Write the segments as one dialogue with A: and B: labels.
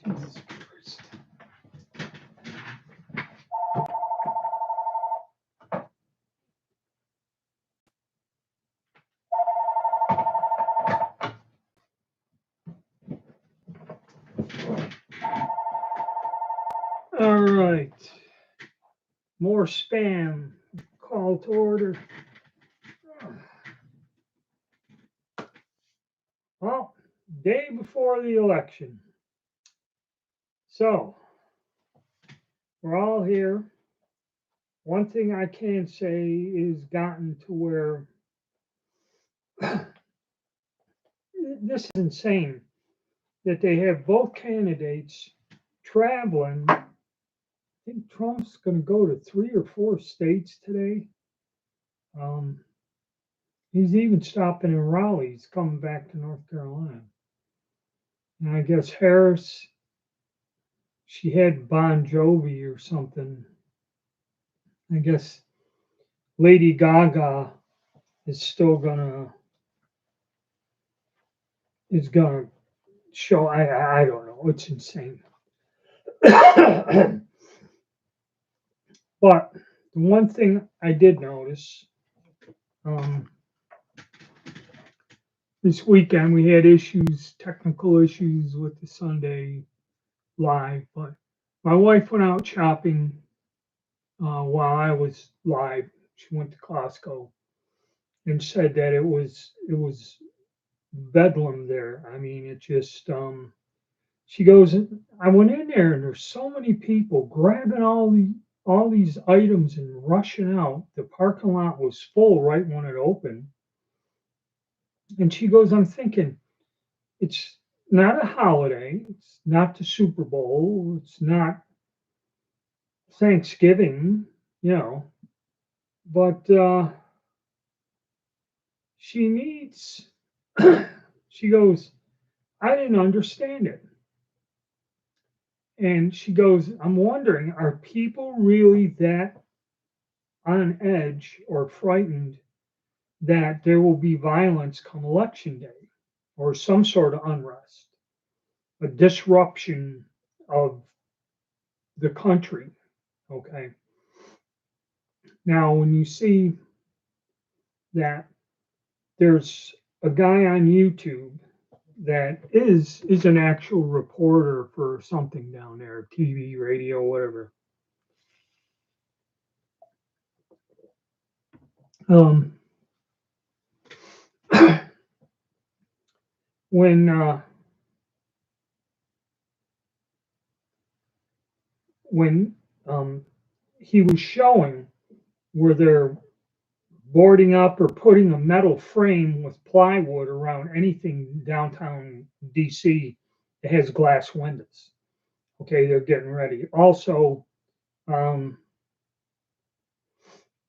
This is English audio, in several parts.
A: Jesus Christ. All right. More spam. Call to order. Well, day before the election. So, we're all here. One thing I can say is gotten to where this is insane that they have both candidates traveling. I think Trump's going to go to 3 or 4 states today. He's even stopping in Raleigh. He's coming back to North Carolina. And I guess Harris, she had Bon Jovi or something. I guess Lady Gaga is still gonna show. I don't know. It's insane. But the one thing I did notice this weekend, we had technical issues with the Sunday live, but my wife went out shopping while I was live. She went to Costco and said that it was bedlam there. I mean, it just she goes, I went in there and there's so many people grabbing all these items and rushing out. The parking lot was full right when it opened. And she goes, I'm thinking, it's not a holiday, it's not the Super Bowl, it's not Thanksgiving, but she needs, she goes, I didn't understand it. And she goes, I'm wondering, are people really that on edge or frightened that there will be violence come election day or some sort of unrest, a disruption of the country? Okay. Now, when you see that there's a guy on YouTube that is an actual reporter for something down there, TV, radio, whatever. When he was showing where they're boarding up or putting a metal frame with plywood around anything downtown DC that has glass windows. Okay, they're getting ready. Also, the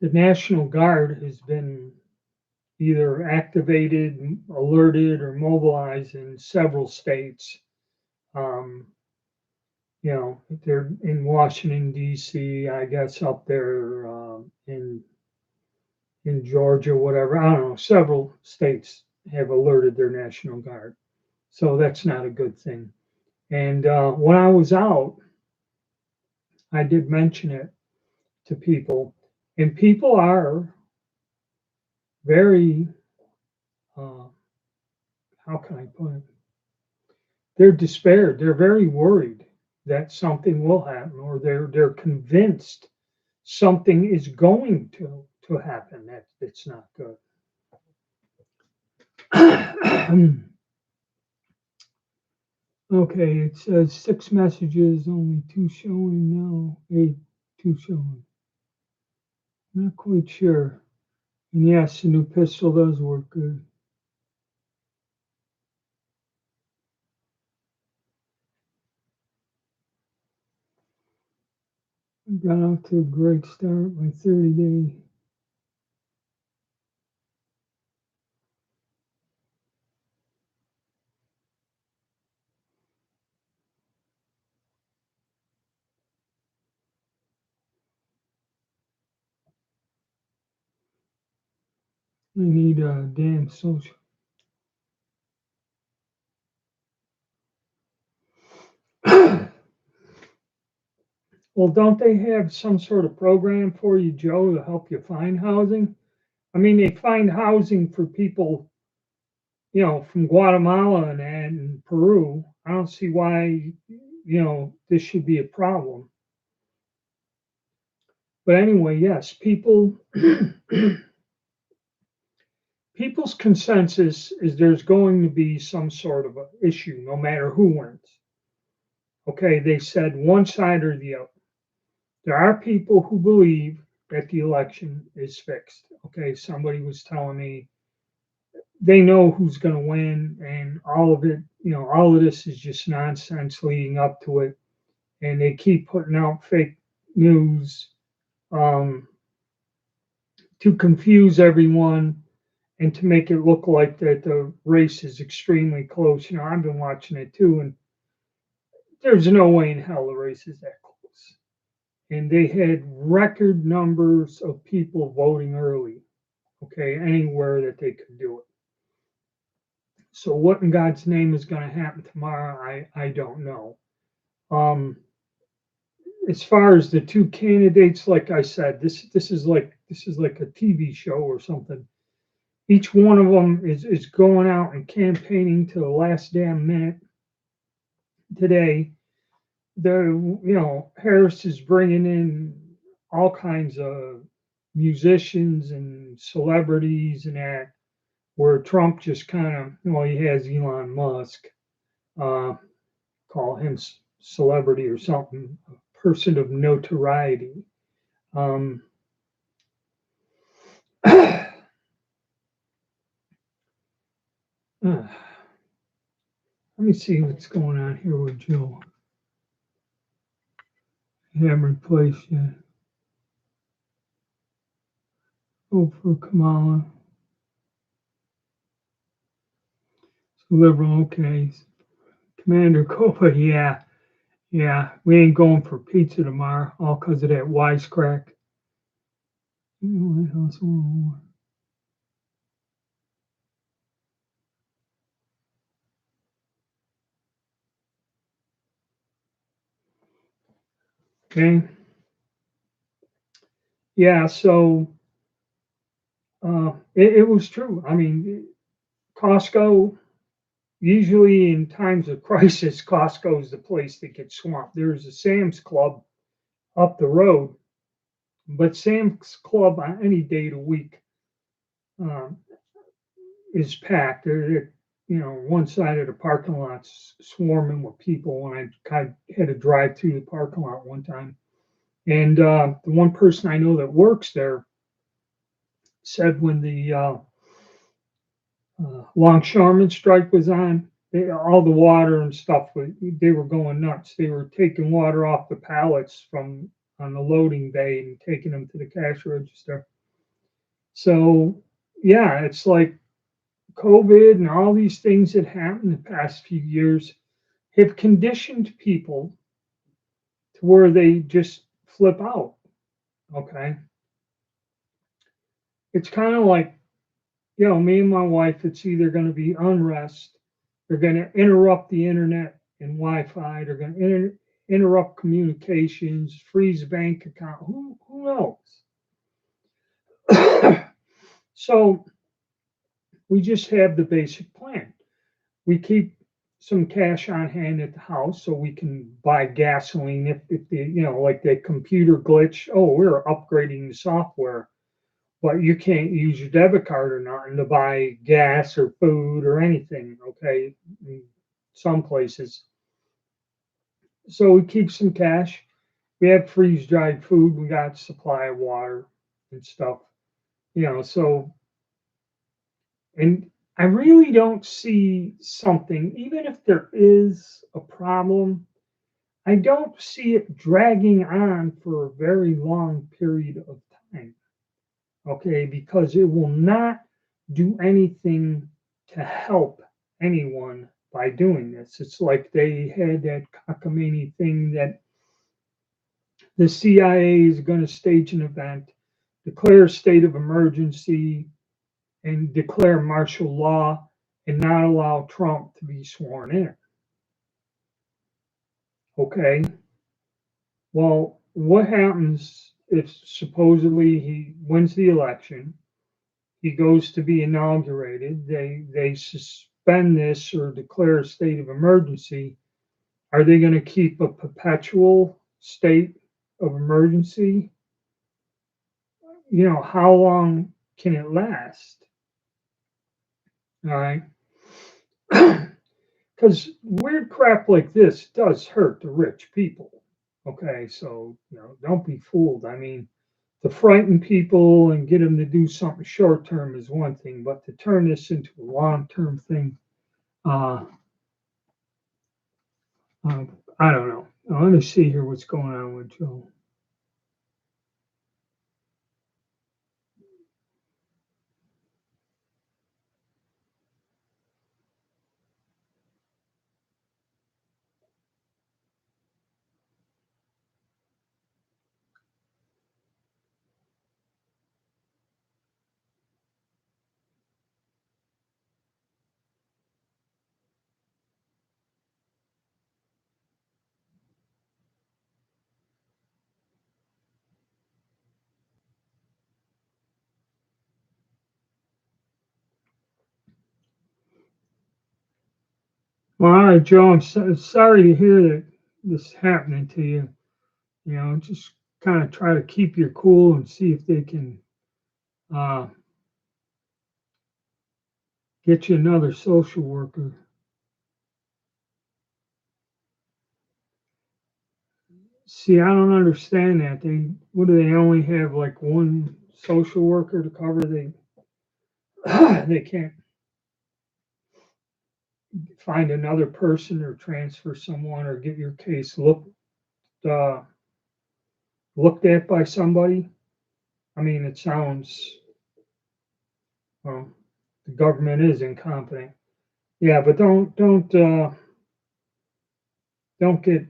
A: National Guard has been either activated, alerted, or mobilized in several states. They're in Washington, D.C., I guess up there in Georgia, whatever. I don't know. Several states have alerted their National Guard. So that's not a good thing. And when I was out, I did mention it to people, and people are very, how can I put it? They're despaired. They're very worried that something will happen, or they're convinced something is going to happen. That's not good. Okay, it says 6 messages, only 2 showing now. 2 showing. Not quite sure. And yes, the new pistol does work good. I got out to a great start. My 30-day. I need a damn social. Well, don't they have some sort of program for you, Joe, to help you find housing? I mean, they find housing for people, from Guatemala and Peru. I don't see why, this should be a problem. But anyway, yes, people's consensus is there's going to be some sort of a issue, no matter who wins. Okay, they said one side or the other. There are people who believe that the election is fixed. Okay, somebody was telling me they know who's going to win, and all of it, all of this is just nonsense leading up to it, and they keep putting out fake news um, to confuse everyone and to make it look like that the race is extremely close. I've been watching it too, and there's no way in hell the race is that close. And they had record numbers of people voting early, okay, anywhere that they could do it. So what in God's name is going to happen tomorrow, I don't know. Um, as far as the two candidates, like I said, this is like a TV show or something. Each one of them is going out and campaigning to the last damn minute. Today, Harris is bringing in all kinds of musicians and celebrities and that, where Trump just kind of, he has Elon Musk, uh, call him celebrity or something, a person of notoriety. Um, let me see what's going on here with Joe. You haven't replaced yet. Oh, for Kamala. Liberal, okay. Commander Copa, yeah. Yeah, we ain't going for pizza tomorrow, all because of that wisecrack. Okay. Yeah, so it was true. I mean, Costco, usually in times of crisis, Costco is the place that gets swamped. There's a Sam's Club up the road, but Sam's Club on any day of the week um, is packed. One side of the parking lot's swarming with people when I kind of had to drive through the parking lot one time. And the one person I know that works there said when the longshoreman strike was on, all the water and stuff, they were going nuts. They were taking water off the pallets from on the loading bay and taking them to the cash register. So, yeah, it's like COVID and all these things that happened the past few years have conditioned people to where they just flip out. Okay. It's kind of like, me and my wife, it's either going to be unrest, they're going to interrupt the internet and Wi Fi, they're going to interrupt communications, freeze bank account. Who knows? So we just have the basic plan. We keep some cash on hand at the house so we can buy gasoline if the like that computer glitch. Oh, we're upgrading the software, but you can't use your debit card or nothing to buy gas or food or anything. Okay, in some places. So we keep some cash. We have freeze dried food. We got supply of water and stuff. So and I really don't see something, even if there is a problem, I don't see it dragging on for a very long period of time. Okay, because it will not do anything to help anyone by doing this. It's like they had that cockamamie thing that the CIA is going to stage an event, declare a state of emergency, and declare martial law and not allow Trump to be sworn in. Okay. Well, what happens if supposedly he wins the election, he goes to be inaugurated, they suspend this or declare a state of emergency? Are they going to keep a perpetual state of emergency? How long can it last? All right. Because weird crap like this does hurt the rich people. Okay, so don't be fooled. I mean, to frighten people and get them to do something short term is one thing, but to turn this into a long term thing, uh, uh, I don't know. Now, let me see here what's going on with Joe. Well, all right, Joe, I'm sorry to hear that this is happening to you. Just kind of try to keep your cool and see if they can uh, get you another social worker. See, I don't understand that. What do they only have like one social worker to cover? They can't find another person or transfer someone or get your case uh, looked at by somebody. I mean, it sounds well, the government is incompetent. Yeah, but don't get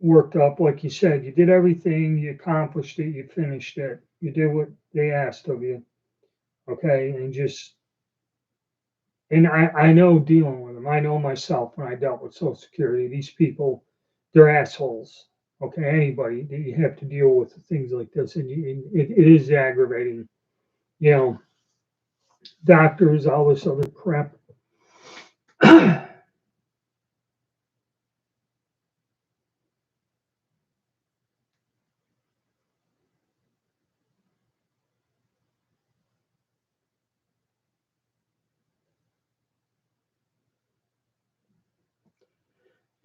A: worked up. Like you said, you did everything, you accomplished it, you finished it, you did what they asked of you. Okay, and I know dealing with them. I know myself when I dealt with Social Security. These people, they're assholes. Okay, anybody that you have to deal with things like this, and it is aggravating. You know, doctors, all this other crap.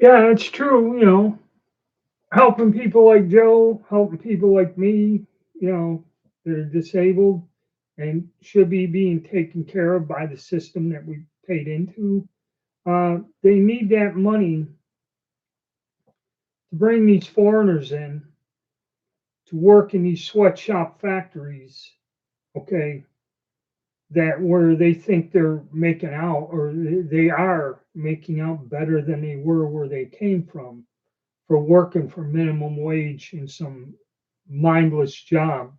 A: Yeah, it's true. Helping people like Joe, helping people like me, that are disabled and should be being taken care of by the system that we paid into. They need that money to bring these foreigners in to work in these sweatshop factories, okay, that where they think they're making out or they are making out better than they were where they came from for working for minimum wage in some mindless job,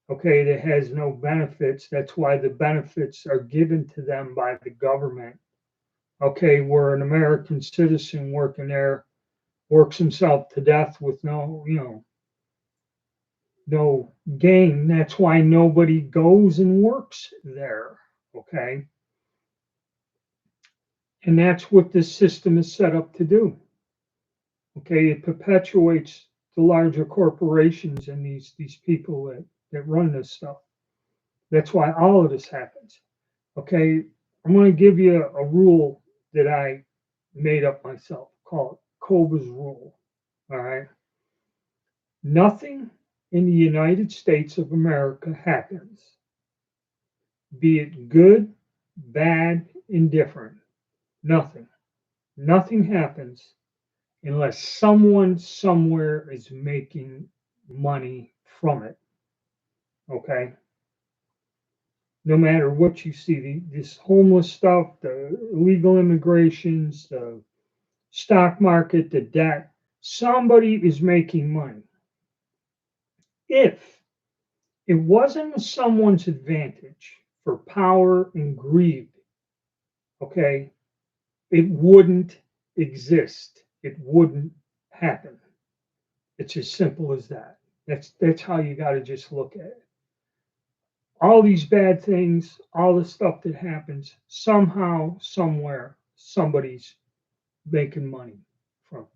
A: okay, that has no benefits. That's why the benefits are given to them by the government, okay, where an American citizen working there works himself to death with no gain. That's why nobody goes and works there. Okay. And that's what this system is set up to do. Okay. It perpetuates the larger corporations and these people that run this stuff. That's why all of this happens. Okay. I'm going to give you a rule that I made up myself. Call it Koba's rule. All right. Nothing in the United States of America happens, be it good, bad, indifferent. Nothing. Nothing happens unless someone somewhere is making money from it. Okay. No matter what you see, this homeless stuff, the illegal immigrations, the stock market, the debt, somebody is making money. If it wasn't someone's advantage for power and greed, okay, it wouldn't exist. It wouldn't happen. It's as simple as that. That's how you got to just look at it. All these bad things, all the stuff that happens, somehow, somewhere, somebody's making money from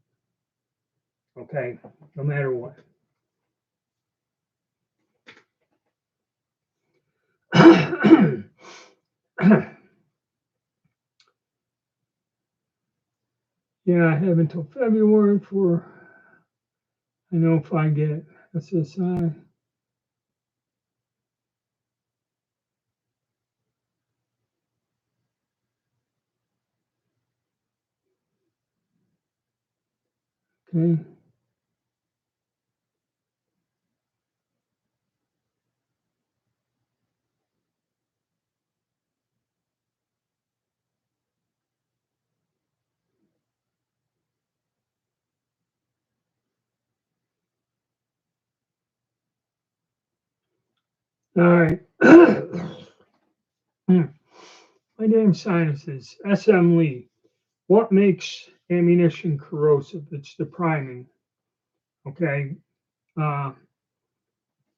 A: it. Okay, no matter what. Yeah, I have until February for I know if I get SSI. Okay. All right. My damn sinuses. SM Lee. What makes ammunition corrosive? It's the priming. Okay. Uh,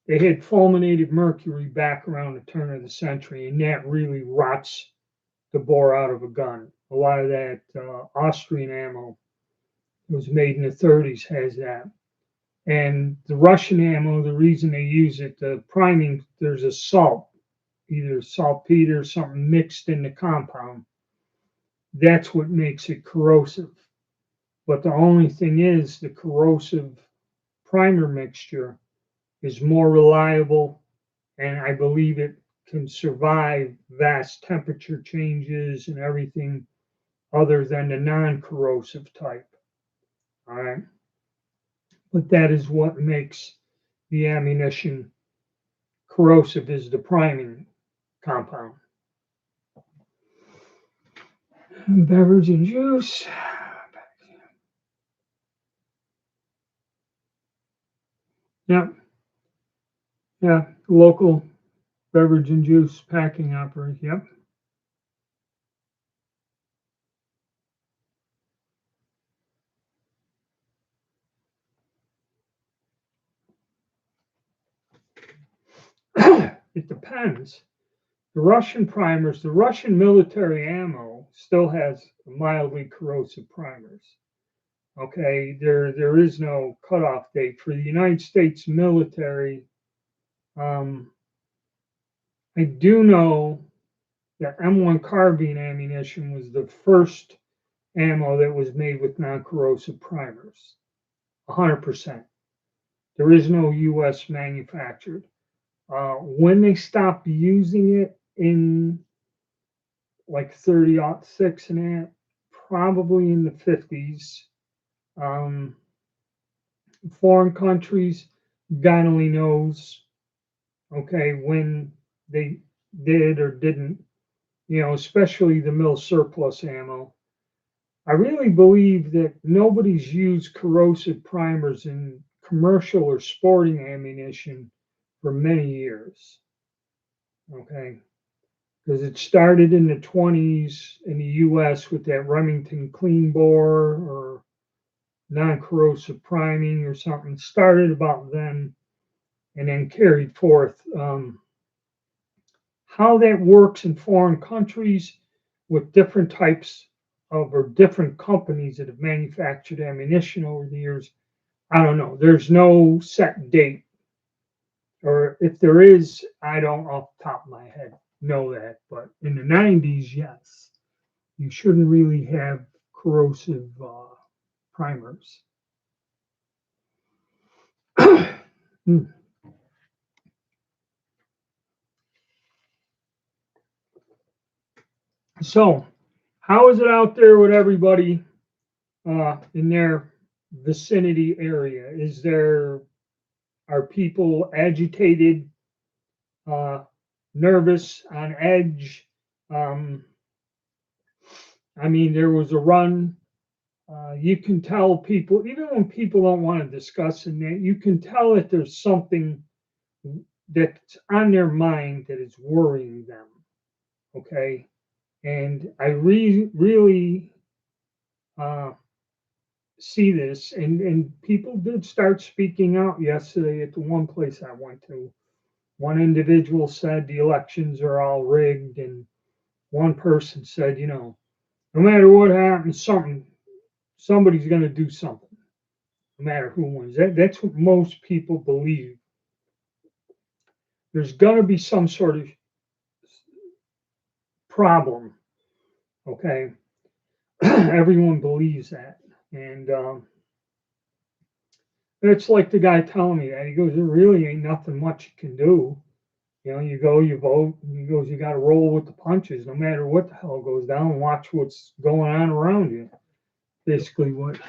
A: they had fulminated mercury back around the turn of the century, and that really rots the bore out of a gun. A lot of that Austrian ammo that was made in the 30s has that. And the Russian ammo, the reason they use it, the priming, there's a salt, either saltpeter or something mixed in the compound. That's what makes it corrosive. But the only thing is, the corrosive primer mixture is more reliable, and I believe it can survive vast temperature changes and everything other than the non corrosive type. All right. But that is what makes the ammunition corrosive is the priming compound. Beverage and juice. Yeah, yeah. Local beverage and juice packing operation. Yep. It depends. The Russian primers, the Russian military ammo still has mildly corrosive primers. Okay, there is no cutoff date for the United States military. Um, I do know that M1 carbine ammunition was the first ammo that was made with non-corrosive primers. 100%. There is no U.S. manufactured. When they stopped using it in like 30-06 and that, probably in the 50s. Um, Foreign countries, God only knows, okay, when they did or didn't, especially the mill surplus ammo. I really believe that nobody's used corrosive primers in commercial or sporting ammunition for many years, okay? Because it started in the 20s in the US with that Remington clean bore or non-corrosive priming or something. Started about then and then carried forth. How that works in foreign countries with different types of or different companies that have manufactured ammunition over the years, I don't know. There's no set date, or if there is, I don't off the top of my head know that. But in the 90s, yes, you shouldn't really have corrosive primers. Hmm. So, how is it out there with everybody in their vicinity area? Are people agitated, uh, nervous, on edge? Um, I mean, there was a run. You can tell people, even when people don't want to discuss it, you can tell that there's something that's on their mind that is worrying them. Okay. And I really uh, see this, and people did start speaking out yesterday at the one place I went to. One individual said the elections are all rigged, and one person said, no matter what happens, somebody's going to do something, no matter who wins. That's what most people believe. There's going to be some sort of problem. Okay, everyone believes that, and it's like the guy telling me that. He goes, "There really ain't nothing much you can do. You go, you vote." And he goes, "You got to roll with the punches, no matter what the hell goes down. Watch what's going on around you." Basically, what?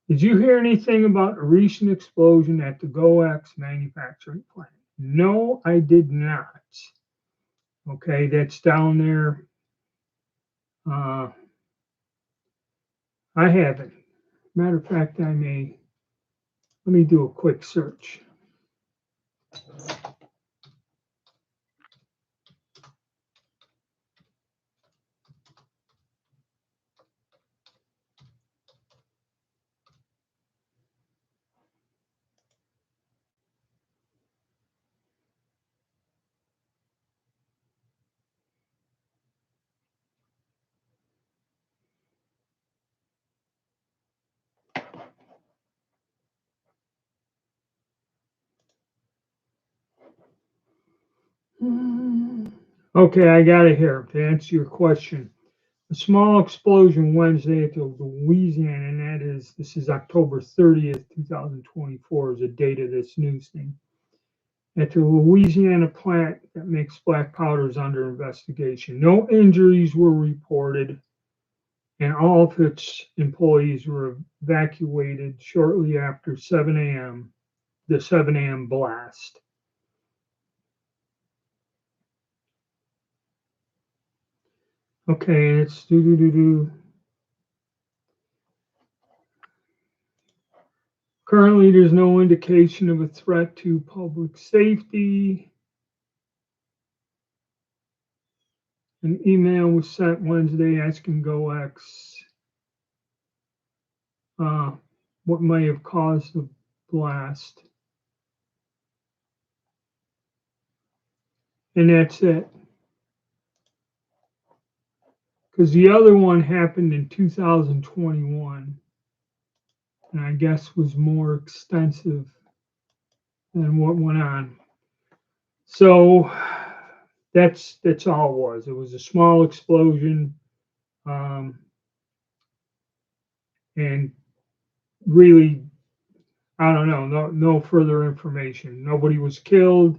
A: Did you hear anything about a recent explosion at the GoX manufacturing plant? No, I did not. Okay, that's down there. Uh, I haven't. Matter of fact, I may. Let me do a quick search. Okay, I got it here to answer your question. A small explosion Wednesday at the Louisiana, and this is October 30th, 2024, is the date of this news thing. At the Louisiana plant that makes black powder is under investigation. No injuries were reported, and all of its employees were evacuated shortly after 7 a.m., the 7 a.m. blast. Okay, and it's do. Currently, there's no indication of a threat to public safety. An email was sent Wednesday asking GoX what may have caused the blast. And that's it. Because the other one happened in 2021, and I guess was more extensive than what went on. So that's all it was. It was a small explosion, and really, I don't know. No further information. Nobody was killed.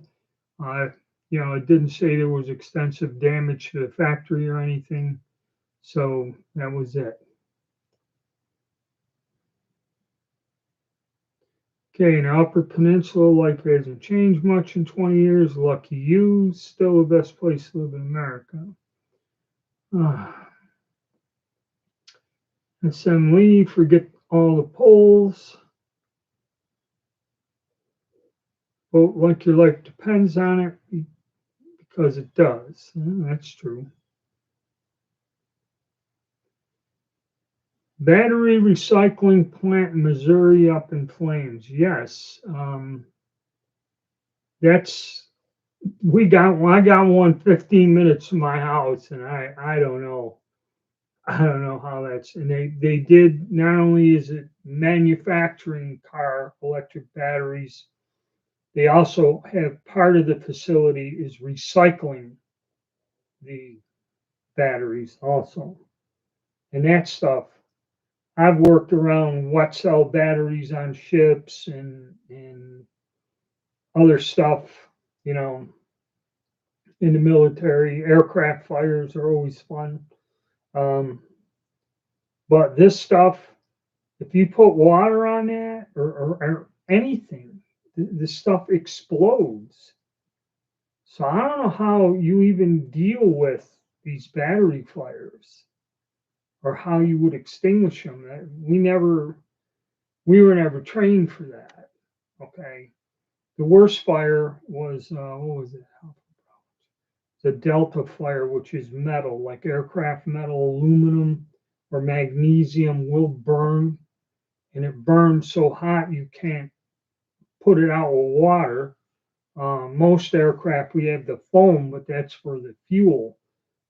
A: Uh, it didn't say there was extensive damage to the factory or anything. So that was it. Okay, in the Upper Peninsula, life hasn't changed much in 20 years. Lucky you, still the best place to live in America. SM Lee, forget all the polls. Vote like your life depends on it, because it does. That's true. Battery recycling plant in Missouri up in flames. Yes, that's we got one. I got one 15 minutes from my house, and I don't know. I don't know how that's. And they did, not only is it manufacturing car electric batteries, they also have part of the facility is recycling the batteries also. And that stuff, I've worked around wet cell batteries on ships and other stuff, you know, in the military. Aircraft fires are always fun. Um, but this stuff, if you put water on that or anything, the stuff explodes. So I don't know how you even deal with these battery fires or how you would extinguish them. We were never trained for that. Okay. The worst fire was, what was it? The Delta fire, which is metal, like aircraft metal, aluminum, or magnesium will burn. and it burns so hot you can't put it out with water. Most aircraft we have the foam, but that's for the fuel.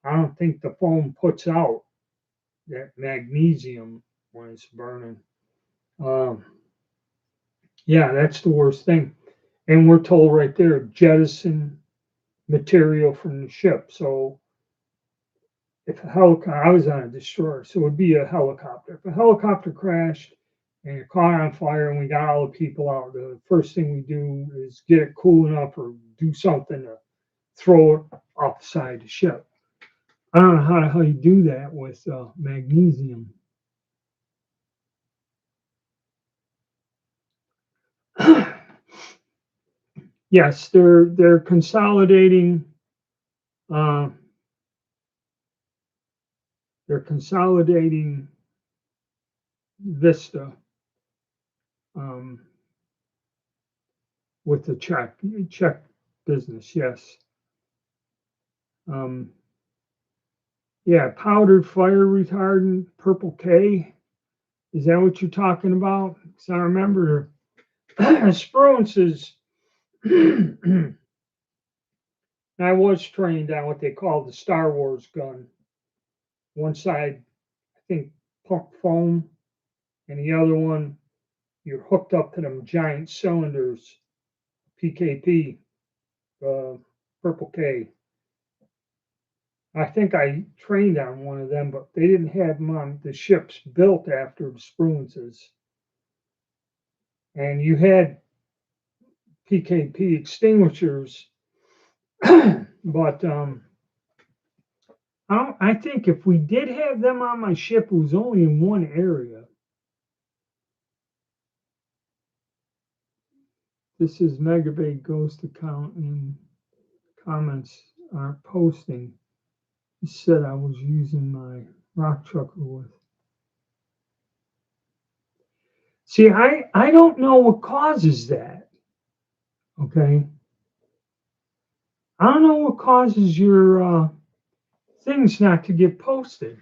A: I don't think the foam puts out that magnesium when it's burning. Um, yeah, that's the worst thing. And we're told right there, jettison material from the ship. So if a helicopter, I was on a destroyer, so it would be a helicopter. If a helicopter crashed and it caught on fire and we got all the people out, the first thing we do is get it cool enough or do something to throw it off the side of the ship. I don't know how the hell you do that with magnesium. Yes, they're consolidating. Uh, they're consolidating Vista um, with the Czech business. Yes. Um, yeah, powdered fire retardant, purple K. Is that what you're talking about? Because I remember Spruance is. I was trained on what they call the Star Wars gun. One side, I think, pump foam, and the other one, you're hooked up to them giant cylinders, PKP, Purple K. I think I trained on one of them, but they didn't have them on the ships built after the Spruances. And you had PKP extinguishers, but I think if we did have them on my ship, it was only in one area. This is Megabay Ghost account, and comments aren't posting. He said I was using my rock chucker with. See, I don't know what causes that. Okay. I don't know what causes your things not to get posted.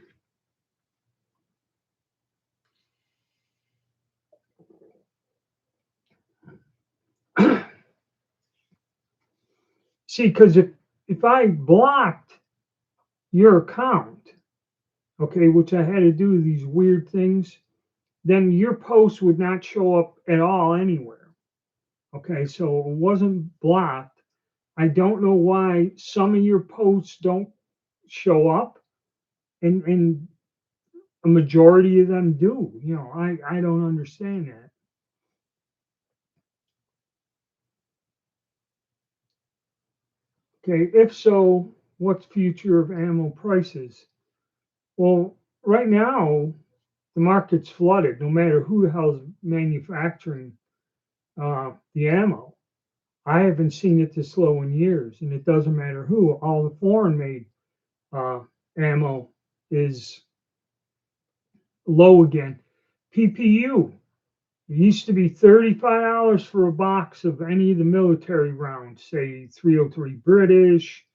A: See, because if I blocked your account, okay, which I had to do these weird things, then your post would not show up at all anywhere. Okay, so it wasn't blocked. I don't know why some of your posts don't show up and a majority of them do. I don't understand that. Okay, if so, what's future of ammo prices? Well, right now the market's flooded. No matter who the hell's manufacturing the ammo, I haven't seen it this low in years, and it doesn't matter who. All the foreign made uh, ammo is low again. PPU, it used to be $35 for a box of any of the military rounds, say 303 British,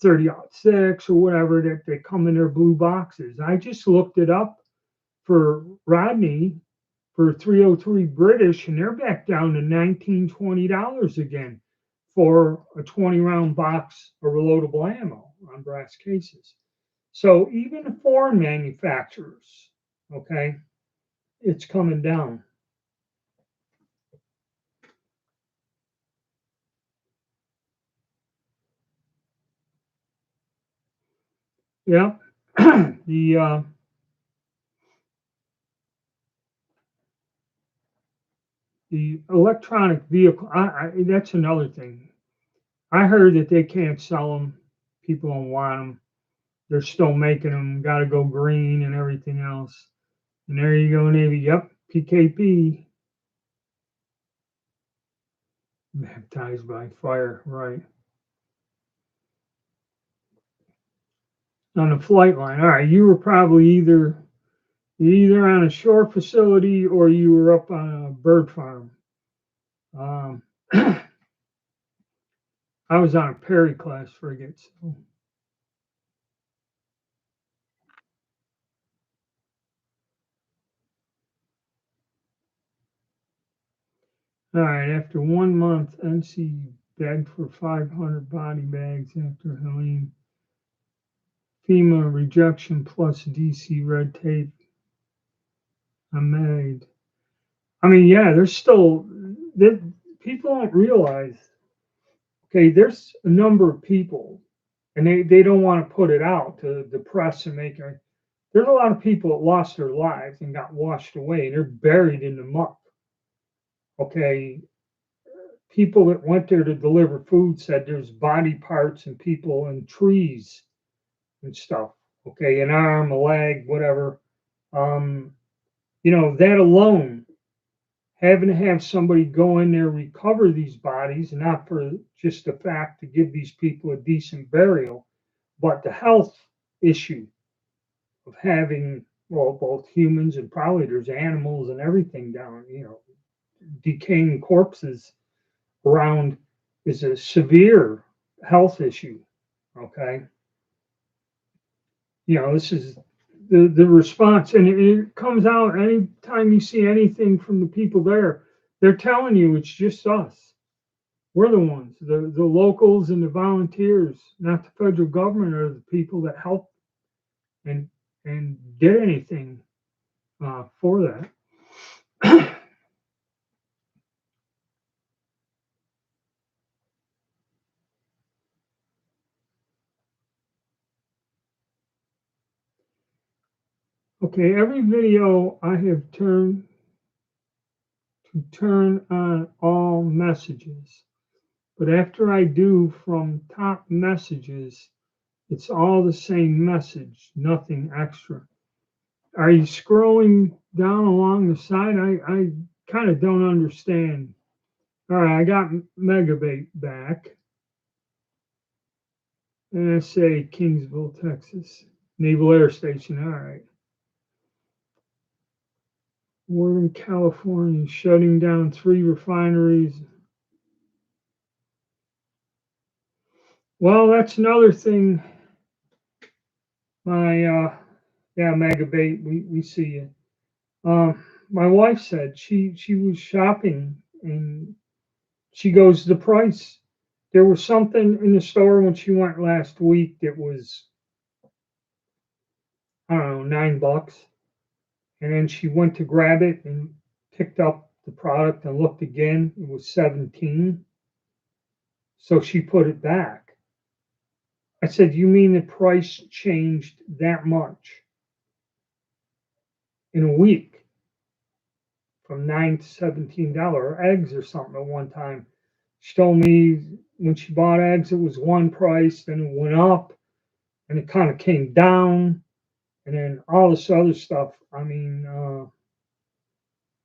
A: 30-06 or whatever, that they come in their blue boxes. I just looked it up for Rodney for 303 British, and they're back down to $19-20 again for a 20 round box of reloadable ammo on brass cases. So even the foreign manufacturers, okay, it's coming down. Yeah. the the electronic vehicle, that's another thing. I heard that they can't sell them. People don't want them. They're still making them. Got to go green and everything else. And there you go, Navy. Yep, PKP, baptized by fire. Right on the flight line. All right, you were probably either on a shore facility or you were up on a bird farm. Um, I was on a Perry class frigate. So. All right, after 1 month, NC begged for 500 body bags after Helene. FEMA rejection plus DC red tape. I'm made. I mean, yeah, there's still that people don't realize. Okay, there's a number of people, and they don't want to put it out to the press and make it. There's a lot of people that lost their lives and got washed away, and they're buried in the muck. Okay, people that went there to deliver food said there's body parts and people and trees and stuff. Okay, an arm, a leg, whatever. Um, that alone, having to have somebody go in there recover these bodies, not for just the fact to give these people a decent burial, but the health issue of having, well, both humans and probably there's animals and everything down, decaying corpses around is a severe health issue. Okay. This is the response, and it comes out anytime you see anything from the people there. They're telling you it's just us. We're the ones, the locals and the volunteers, not the federal government, are the people that help and did anything for that. Okay, every video I have turn on all messages, but after I do from top messages, it's all the same message, nothing extra. Are you scrolling down along the side? I kind of don't understand. All right, I got Megabait back. And I say Kingsville, Texas. Naval Air Station. All right. War in California, shutting down 3 refineries. Well, that's another thing. My yeah, Megabait, we see you. My wife said she was shopping and she goes, the price. There was something in the store when she went last week that was, I don't know, $9. And then she went to grab it and picked up the product and looked again. It was 17. So she put it back. I said, you mean the price changed that much in a week from 9 to $17 eggs or something at one time? She told me when she bought eggs, it was one price, then it went up and it kind of came down, and then all this other stuff. I mean,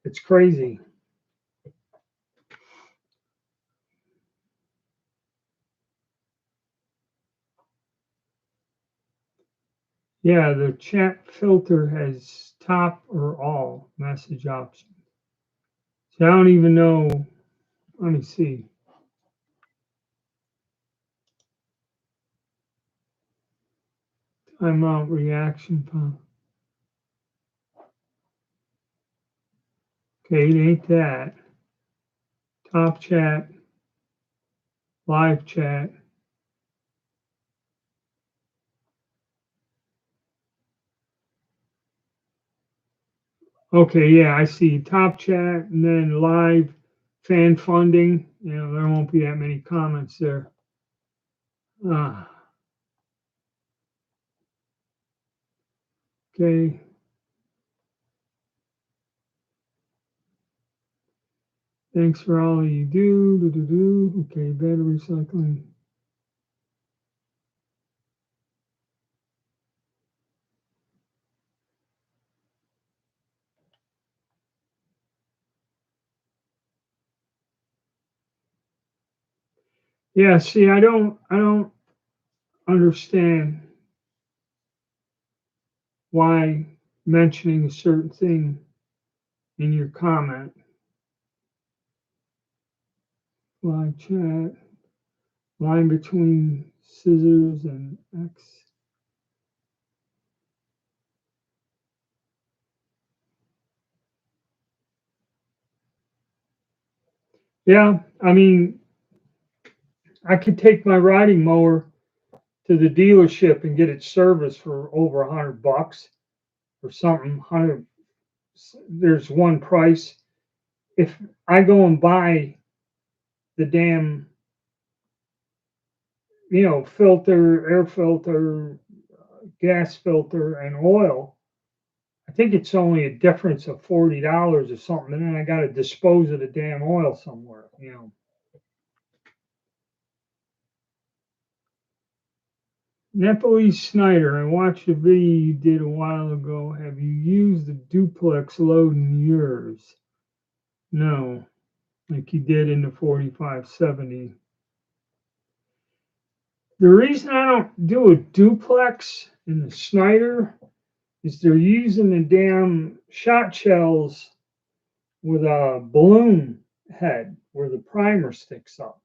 A: it's crazy. Yeah, the chat filter has top or all message options. So I don't even know. Let me see. Timeout reaction time. Okay, it ain't that. Top chat, live chat. Okay, yeah, I see top chat and then live fan funding. There won't be that many comments there. Uh, okay. Thanks for all you do. Okay, battery recycling. Yeah, see, I don't understand why mentioning a certain thing in your comment. Live chat, line between scissors and X. Yeah, I mean, I could take my riding mower to the dealership and get it serviced for over $100 or something. Hundred, there's one price. If I go and buy the damn, filter, air filter, gas filter, and oil, I think it's only a difference of $40 or something, and then I got to dispose of the damn oil somewhere. Nepalese Snyder, I watched a video you did a while ago. Have you used the duplex load in yours? No, like you did in the 4570. The reason I don't do a duplex in the Snyder is they're using the damn shot shells with a balloon head where the primer sticks up.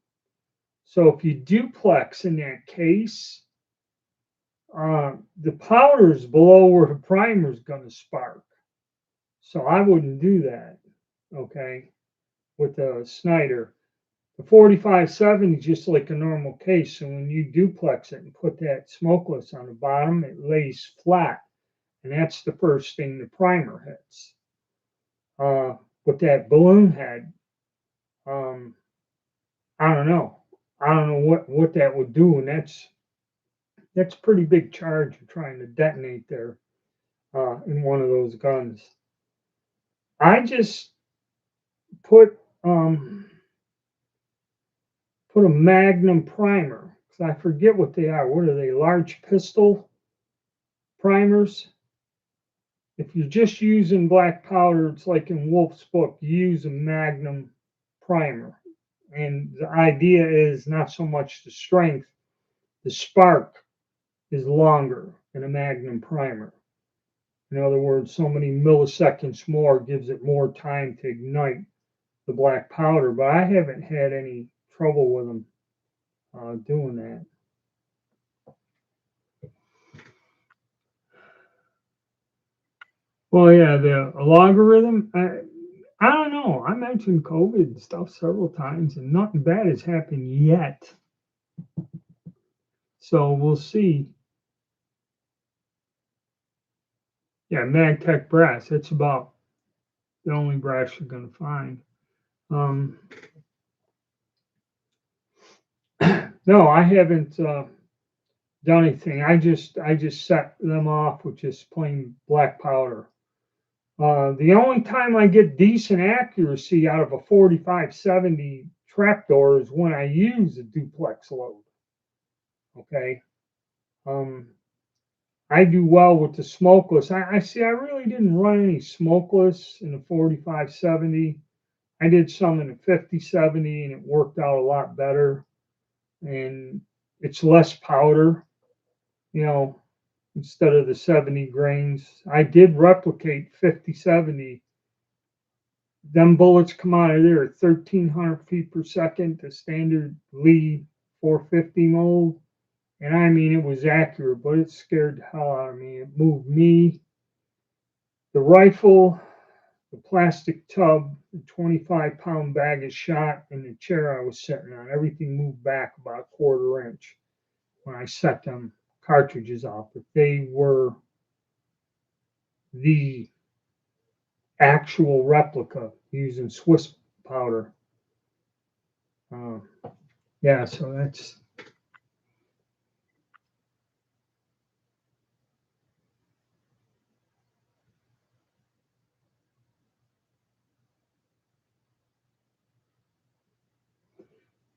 A: So if you duplex in that case, the powder's below where the primer's going to spark. So I wouldn't do that, okay, with the Snyder. The 4570 is just like a normal case. So when you duplex it and put that smokeless on the bottom, it lays flat. And that's the first thing the primer hits. With that balloon head, um, I don't know. I don't know what that would do. And that's a pretty big charge of trying to detonate there in one of those guns. I just put put a Magnum primer because I forget what they are. What are they? Large pistol primers. If you're just using black powder, it's like in Wolf's book. You use a Magnum primer, and the idea is not so much the strength. The spark is longer in a Magnum primer. In other words, so many milliseconds more gives it more time to ignite the black powder. But I haven't had any trouble with them doing that. Well, yeah, the logarithm. I don't know. I mentioned COVID and stuff several times, and nothing bad has happened yet. So we'll see. Yeah, MagTech brass. That's about the only brass you're going to find. Um, no, I haven't done anything. I just set them off with just plain black powder. The only time I get decent accuracy out of a 4570 trapdoor is when I use a duplex load. Okay. Um, I do well with the smokeless. I see. I really didn't run any smokeless in the 4570. I did some in the 5070, and it worked out a lot better. And it's less powder, you know, instead of the 70 grains. I did replicate 5070. Them bullets come out of there at 1,300 feet per second, the standard Lee 450 mold. And I mean, it was accurate, but it scared the hell out of me. It moved me, the rifle, the plastic tub, the 25-pound bag of shot, and the chair I was sitting on. Everything moved back about a quarter inch when I set them cartridges off. But they were the actual replica using Swiss powder. Uh, yeah, so that's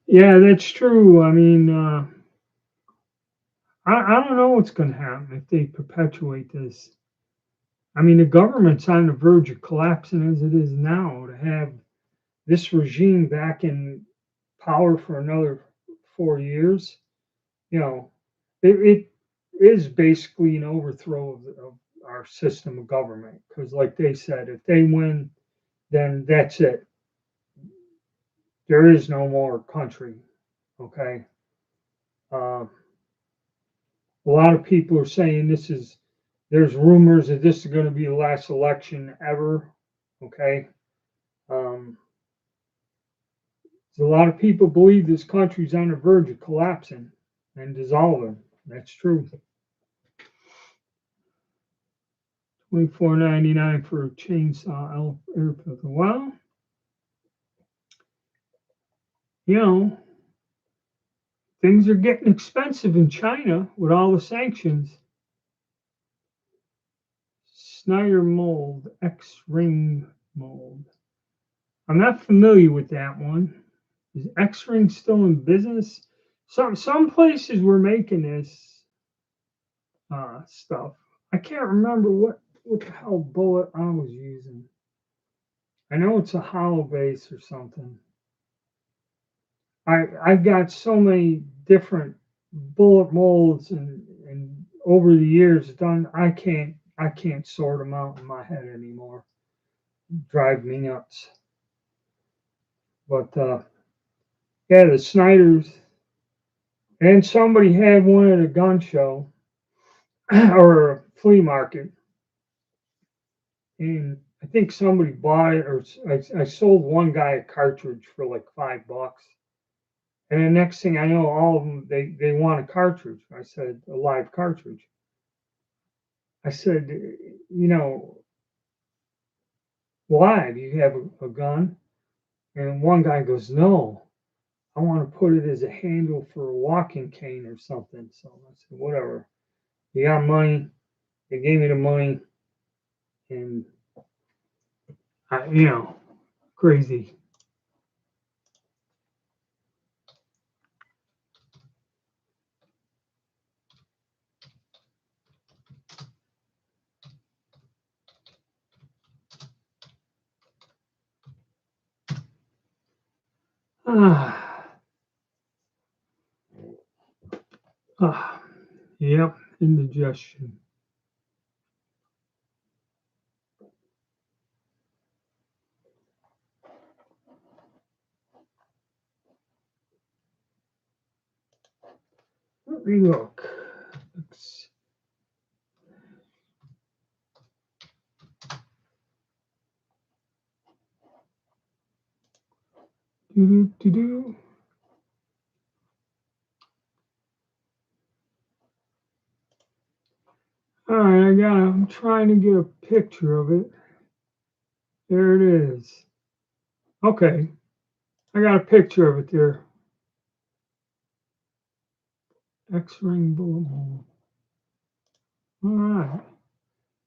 A: yeah, that's true. I mean, I don't know what's going to happen if they perpetuate this. I mean, the government's on the verge of collapsing as it is now. To have this regime back in power for another 4 years, you know, it is basically an overthrow of our system of government. Because, like they said, if they win, then that's it. There is no more country. Okay. Uh, a lot of people are saying there's rumors that this is going to be the last election ever. Okay. Um, A lot of people believe this country's on the verge of collapsing and dissolving. That's true. $24.99 for a chainsaw air filter. Well, you know, things are getting expensive in China with all the sanctions. Snyder mold, X-ring mold. I'm not familiar with that one. Is X-ring still in business? Some places were making this stuff. I can't remember what the hell bullet I was using. I know it's a hollow base or something. I've got so many different bullet molds and over the years done. I can't sort them out in my head anymore. Drive me nuts. But yeah, the Snyders, and somebody had one at a gun show or a flea market, and I think somebody bought it, or I sold one guy a cartridge for like $5. And the next thing I know, all of them they want a cartridge. I said a live cartridge. I said, why? Do you have a gun? And one guy goes, no, I want to put it as a handle for a walking cane or something. So I said, whatever. You got money. They gave me the money, and crazy. Ah, ah, yep, indigestion. Let me look. Let's, do. All right, I'm trying to get a picture of it. There it is. Okay, I got a picture of it there. X-ring bullet hole. All right,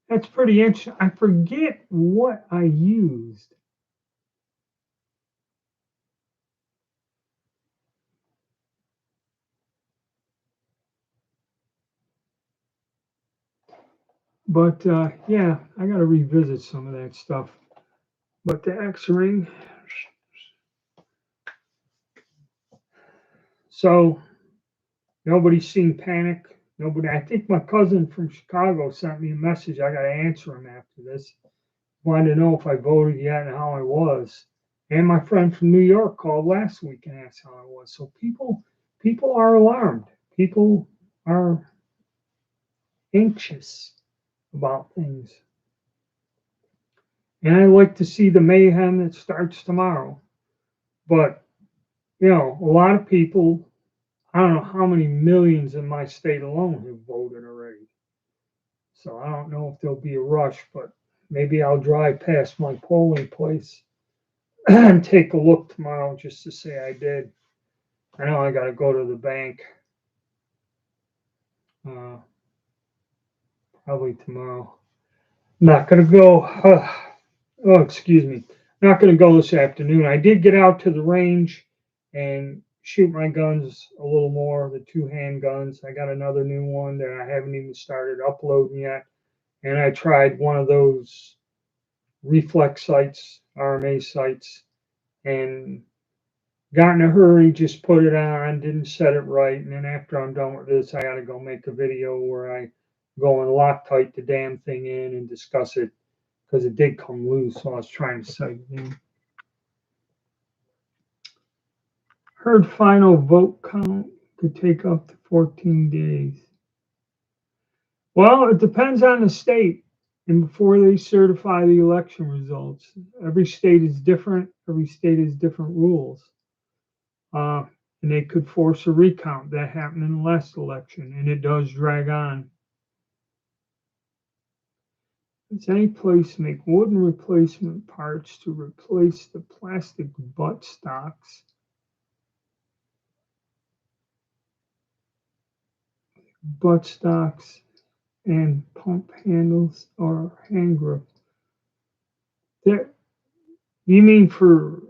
A: that's pretty interesting. I forget what I used. But yeah, I got to revisit some of that stuff. But the X-ring. So nobody's seen Panic. Nobody. I think my cousin from Chicago sent me a message. I got to answer him after this. Wanted to know if I voted yet and how I was. And my friend from New York called last week and asked how I was. So people are alarmed. People are anxious about things. And I like to see the mayhem that starts tomorrow. But a lot of people, I don't know how many millions in my state alone have voted already. So I don't know if there'll be a rush, but maybe I'll drive past my polling place and take a look tomorrow just to say I did. I know I got to go to the bank uh, probably tomorrow. Not going to go. Oh, excuse me. Not going to go this afternoon. I did get out to the range and shoot my guns a little more, the two handguns. I got another new one that I haven't even started uploading yet. And I tried one of those reflex sights, RMA sights, and got in a hurry, just put it on, didn't set it right. And then after I'm done with this, I got to go make a video where I go and Loctite the damn thing in and discuss it because it did come loose. So I was trying to set it in. Heard final vote count could take up to 14 days. Well, it depends on the state. And before they certify the election results, every state is different. Every state has different rules. uh, and they could force a recount. That happened in the last election, and it does drag on. Does any place make wooden replacement parts to replace the plastic butt stocks, and pump handles or hand grip? There, you mean for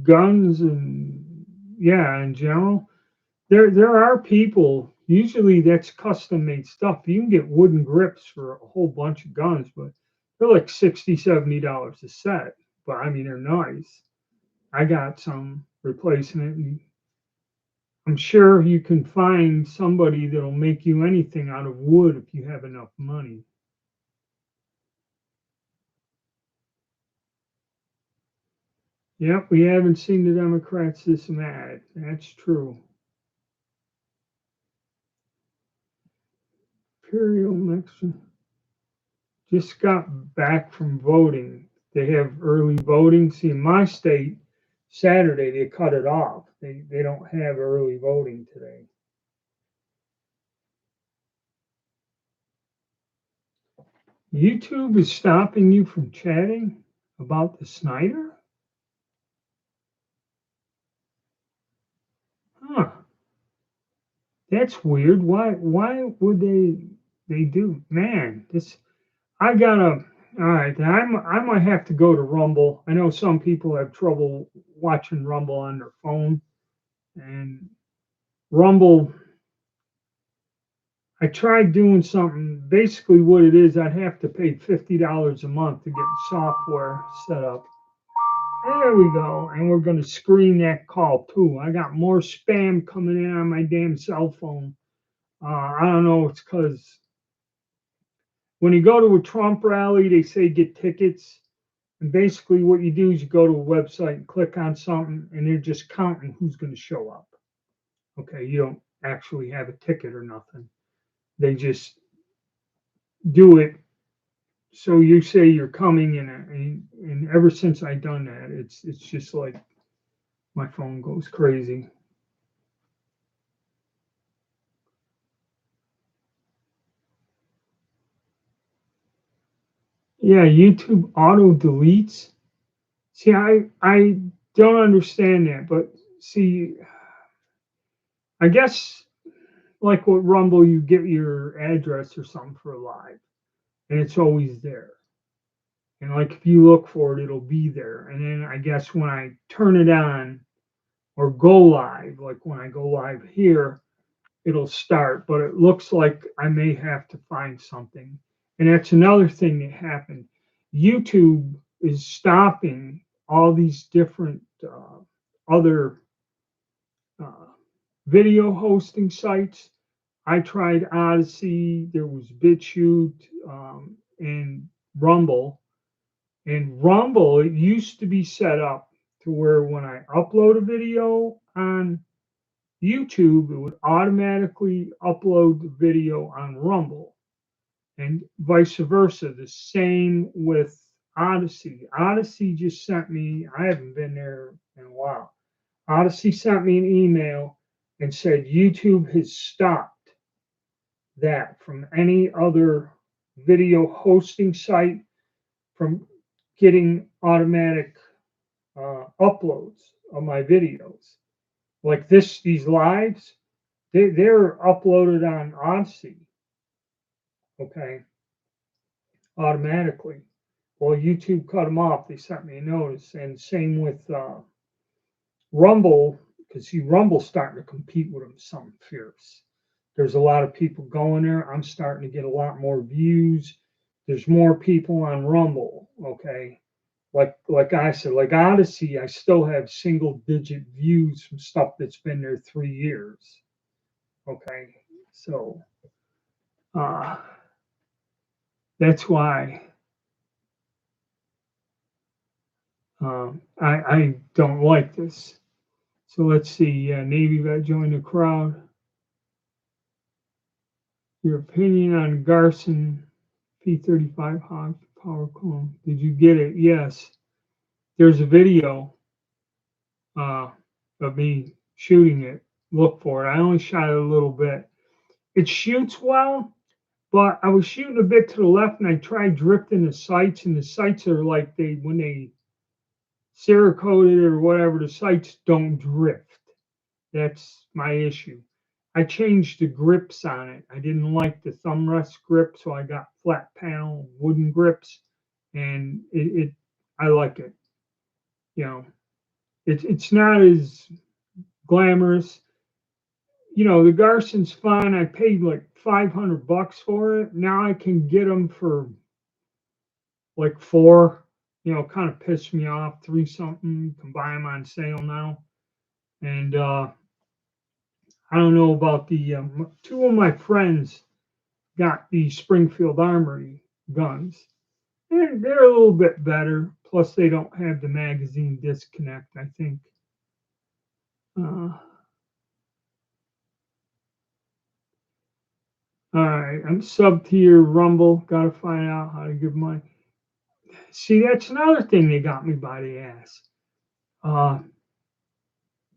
A: guns and yeah, in general? There are people. Usually, that's custom made stuff. You can get wooden grips for a whole bunch of guns, but they're like $60, $70 a set. But I mean, they're nice. I got some replacing it, and I'm sure you can find somebody that'll make you anything out of wood if you have enough money. Yep, we haven't seen the Democrats this mad. That's true. Imperial Mexican just got back from voting. They have early voting. See, in my state, Saturday they cut it off. They don't have early voting today. YouTube is stopping you from chatting about the Snyder? Huh. That's weird. Why would they do? Man, this I gotta. All right, I might have to go to Rumble. I know some people have trouble watching Rumble on their phone, and Rumble. I tried doing something. Basically, what it is, I'd have to pay $50 a month to get the software set up. There we go, and we're going to screen that call too. I got more spam coming in on my damn cell phone. I don't know. It's because when you go to a Trump rally, they say get tickets. And basically, what you do is you go to a website and click on something, and they're just counting who's going to show up. Okay, you don't actually have a ticket or nothing. They just do it. So you say you're coming, and ever since I done that, it's just like my phone goes crazy. Yeah, YouTube auto deletes. See, I don't understand that, but see, I guess like with Rumble, you get your address or something for a live, and it's always there. And like if you look for it, it'll be there. And then I guess when I turn it on or go live, like when I go live here, it'll start. But it looks like I may have to find something. And that's another thing that happened. YouTube is stopping all these different other uh, video hosting sites. I tried Odyssey, there was BitChute, and Rumble. And Rumble, it used to be set up to where when I upload a video on YouTube, it would automatically upload the video on Rumble, and vice versa. The same with Odyssey. Odyssey just sent me, I haven't been there in a while. Odyssey sent me an email and said YouTube has stopped that from any other video hosting site from getting automatic uploads of my videos. Like these lives, they're uploaded on Odyssey, okay, automatically. Well, YouTube cut them off. They sent me a notice, and same with Rumble, because see, Rumble's starting to compete with them something fierce. There's a lot of people going there. I'm starting to get a lot more views. There's more people on Rumble, okay. Like I said, like Odyssey, I still have single digit views from stuff that's been there 3 years. Okay, so uh, that's why I don't like this. So let's see. Navy vet joined the crowd. Your opinion on Garson P-35 Hawk power clone? Did you get it? Yes. There's a video uh, of me shooting it, look for it. I only shot it a little bit. It shoots well, but I was shooting a bit to the left and I tried drifting the sights, and the sights are like when they Cerakoted or whatever, the sights don't drift. That's my issue. I changed the grips on it. I didn't like the thumb rest grip, so I got flat panel wooden grips, and I like it. You know, it's not as glamorous. You know, the Garson's fine. I paid like $500 for it. Now I can get them for like four. You know, kind of pissed me off. Three something. You can buy them on sale now. And I don't know about the two of my friends got the Springfield Armory guns. They're a little bit better. Plus, they don't have the magazine disconnect, I think. All right, I'm sub tier Rumble. Got to find out how to give money. See, that's another thing they got me by the ass. Uh,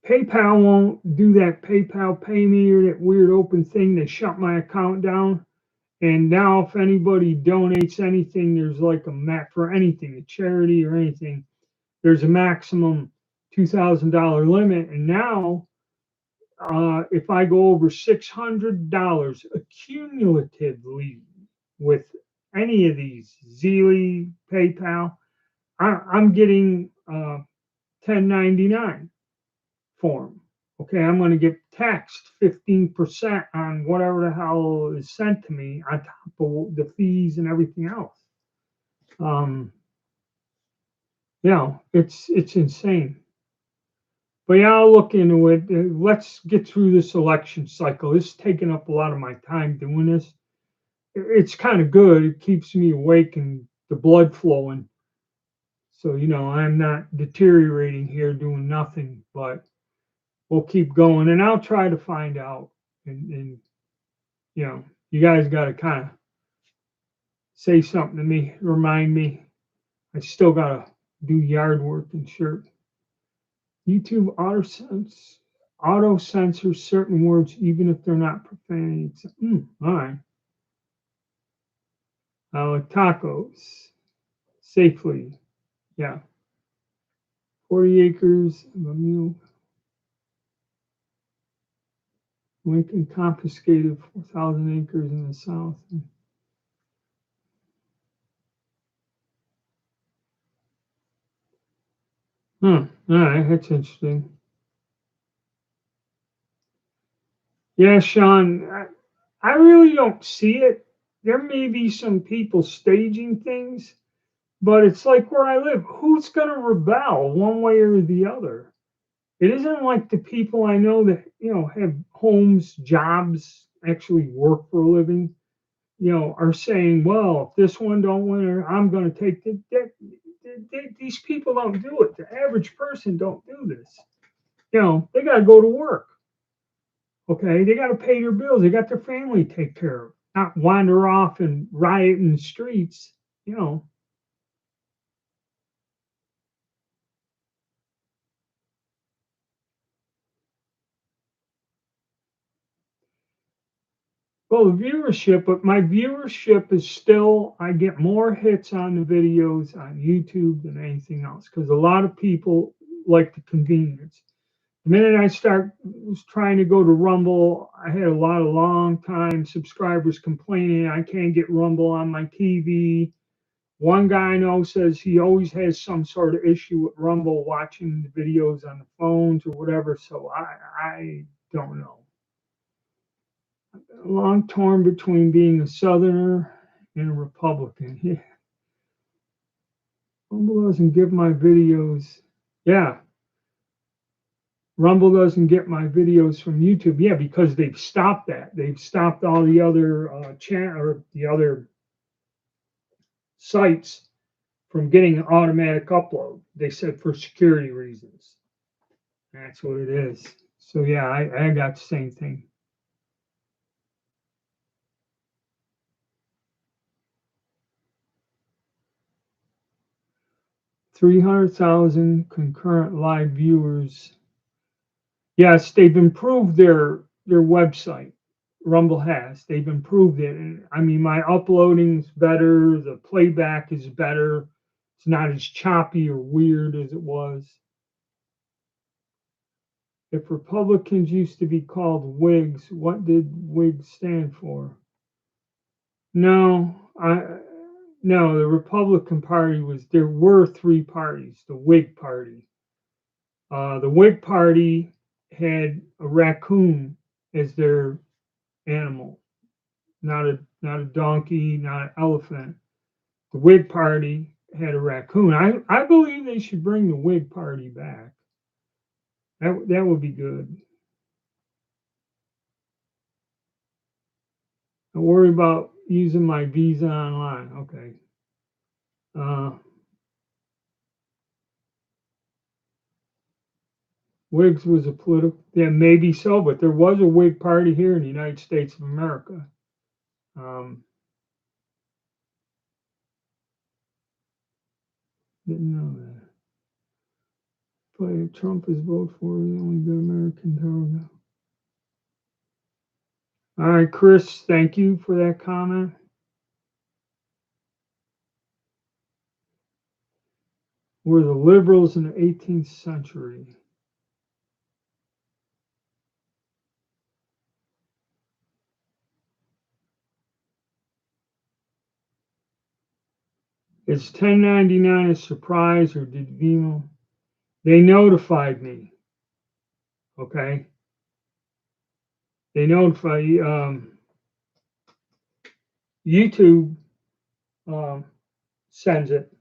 A: PayPal won't do that PayPal pay me or that weird open thing. They shut my account down. And now, if anybody donates anything, there's like a max for anything, a charity or anything. There's a maximum $2,000 limit. And now, if I go over $600 accumulatively with any of these, Zeely, PayPal, I'm getting 1099 form. Okay, I'm going to get taxed 15% on whatever the hell is sent to me on top of the fees and everything else. You know, it's insane. But yeah, I'll look into it. Let's get through this election cycle. It's taking up a lot of my time doing this. It's kind of good. It keeps me awake and the blood flowing. So, you know, I'm not deteriorating here doing nothing, but we'll keep going. And I'll try to find out. And you know, you guys got to kind of say something to me, remind me. I still got to do yard work and shirt. YouTube auto censors certain words, even if they're not profanity. All right. Tacos safely. Yeah. 40 acres of a mule. Lincoln confiscated 4,000 acres in the South. All right, that's interesting. Yeah, Sean, I really don't see it. There may be some people staging things, but it's like where I live. Who's going to rebel one way or the other? It isn't like the people I know that, you know, have homes, jobs, actually work for a living, you know, are saying, well, if this one don't win, I'm going to take the, these people don't do it. The average person don't do this. You know, they got to go to work. Okay, they got to pay their bills. They got their family to take care of, not wander off and riot in the streets. You know, well, the viewership, but my viewership is still, I get more hits on the videos on YouTube than anything else because a lot of people like the convenience. The minute I was trying to go to Rumble, I had a lot of long time subscribers complaining I can't get Rumble on my TV. One guy I know says he always has some sort of issue with Rumble watching the videos on the phones or whatever. So I don't know. Long torn between being a Southerner and a Republican. Yeah. Rumble doesn't give my videos. Yeah. Rumble doesn't get my videos from YouTube. Yeah, because they've stopped that. They've stopped all the other or the other sites from getting an automatic upload. They said for security reasons. That's what it is. So yeah, I got the same thing. 300,000 concurrent live viewers Yes, they've improved their website. Rumble has. They've improved it. And I mean, my uploading's better, the playback is better. It's not as choppy or weird as it was. If Republicans used to be called Whigs, what did Whigs stand for? No, no, the Republican Party was there were three parties. The Whig Party. The Whig Party had a raccoon as their animal, not a donkey, not an elephant. The Whig Party had a raccoon. I believe they should bring the Whig Party back. That would be good. Don't worry about using my visa online. Okay. Uh, Whigs was a political, yeah, maybe so, but there was a Whig Party here in the United States of America. Um, didn't know that. But Trump is vote for the only good American target. All right, Chris, thank you for that comment. We're the liberals in the 18th century. Is 1099 a surprise or did Vimo? They notified me. Okay. They notified YouTube sends it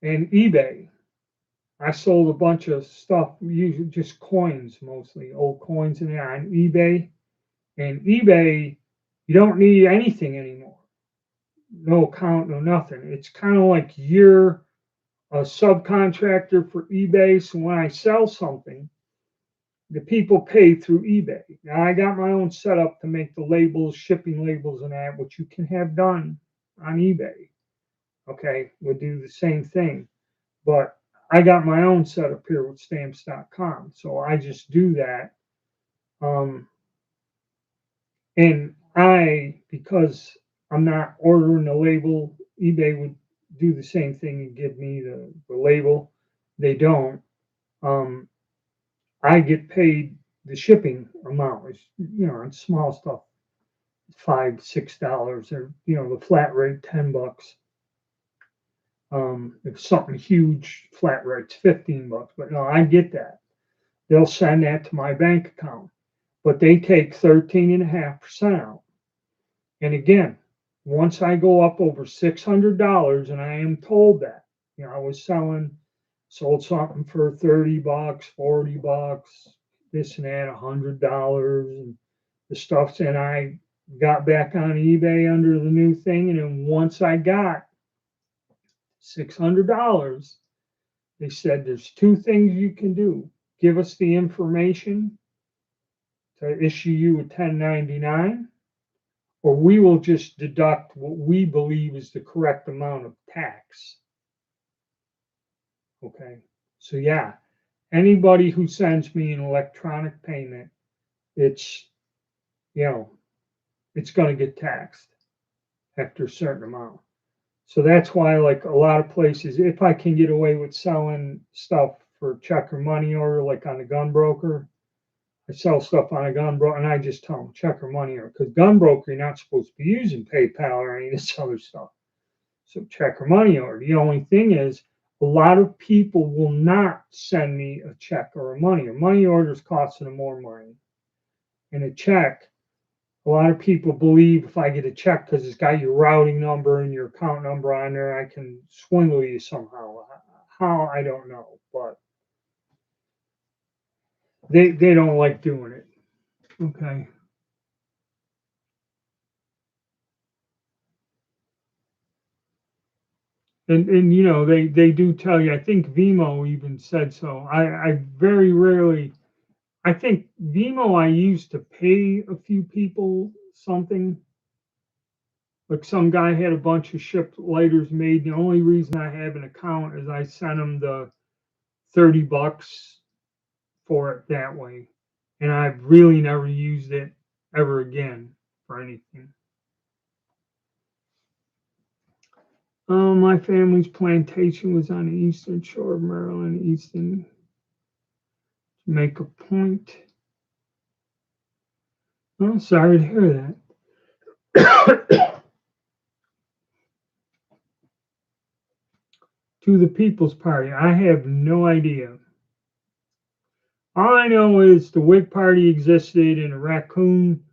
A: and eBay. I sold a bunch of stuff, usually just coins mostly, old coins in there on eBay. And eBay, you don't need anything anymore. No account, no nothing. It's kind of like you're a subcontractor for eBay. So when I sell something, the people pay through eBay. Now I got my own setup to make the labels, shipping labels, and that, which you can have done on eBay. Okay, we'll do the same thing, but I got my own setup here with stamps.com, so I just do that. Um, and because I'm not ordering the label, eBay would do the same thing and give me the label. They don't. Um, I get paid the shipping amount is, on small stuff, $5, $6, or, the flat rate, $10. If something huge, flat rate's $15. But no, I get that. They'll send that to my bank account, but they take 13.5% out. And again, once I go up over $600, and I am told that, I was sold something for $30, $40, this and that, $100, and the stuff's, and I got back on eBay under the new thing, and then once I got $600, they said there's two things you can do: give us the information to issue you a 1099, or we will just deduct what we believe is the correct amount of tax. Okay. So yeah, anybody who sends me an electronic payment, it's you know, it's going to get taxed after a certain amount. So that's why, like a lot of places, if I can get away with selling stuff for check or money order, like on a gun broker, I sell stuff on a gun broker, and I just tell them check or money order, because gun broker, you're not supposed to be using PayPal or any of this other stuff. So check or money order. The only thing is, a lot of people will not send me a check or a money. A money order is costing them more money. And a check, a lot of people believe if I get a check because it's got your routing number and your account number on there, I can swindle you somehow. How, I don't know, but they don't like doing it. Okay. And they do tell you. I think Vimo even said so. I very rarely. I think Vimo I used to pay a few people something. Like some guy had a bunch of shipped lighters made. The only reason I have an account is I sent him the $30 for it that way. and I've really never used it ever again for anything. My family's plantation was on the eastern shore of Maryland, eastern to make a point. Oh, sorry to hear that. To the People's Party, I have no idea. All I know is the Whig Party existed and a raccoon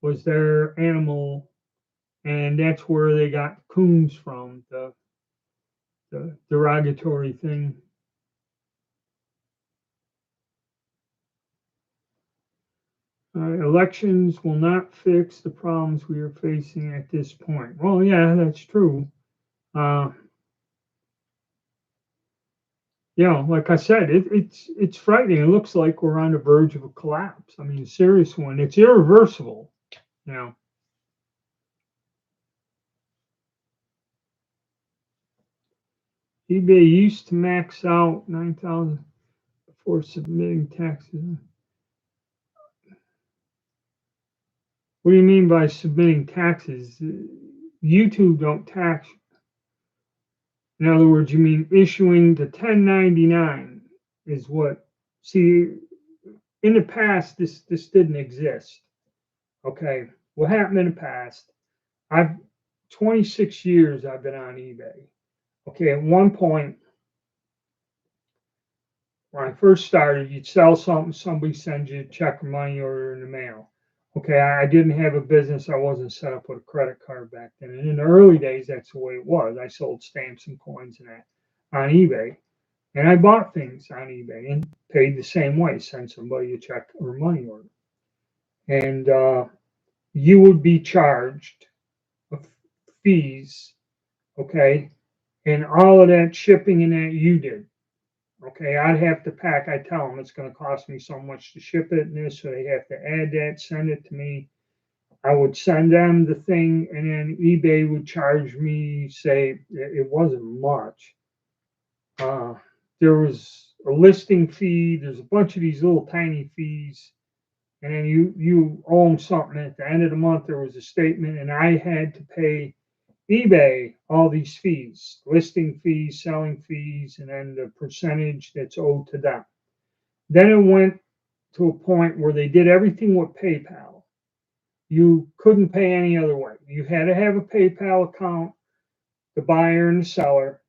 A: was their animal, and that's where they got coons from, the derogatory thing. Elections will not fix the problems we are facing at this point. Well, yeah, that's true. Uh, like I said, it's frightening. It looks like we're on the verge of a collapse. I mean, a serious one. It's irreversible. You know, eBay used to max out 9,000 before submitting taxes. What do you mean by submitting taxes? YouTube don't tax. In other words, you mean issuing the 1099 is what. See, in the past, this didn't exist. Okay, what happened in the past? I've 26 years I've been on eBay. Okay, at one point when I first started, you'd sell something, somebody sends you a check or money order in the mail. Okay, I didn't have a business. I wasn't set up with a credit card back then. And in the early days, that's the way it was. I sold stamps and coins and that on eBay. And I bought things on eBay and paid the same way, send somebody a check or money order. And you would be charged fees, okay, and all of that shipping and that you did. Okay, I'd have to pack. I tell them it's going to cost me so much to ship it and this, so they have to add that, send it to me. I would send them the thing, and then eBay would charge me, say, it wasn't much. There was a listing fee. There's a bunch of these little tiny fees, and then you own something. At the end of the month, there was a statement, and I had to pay eBay all these fees, listing fees, selling fees, and then the percentage that's owed to them. Then it went to a point where they did everything with PayPal. You couldn't pay any other way. You had to have a PayPal account, the buyer and the seller.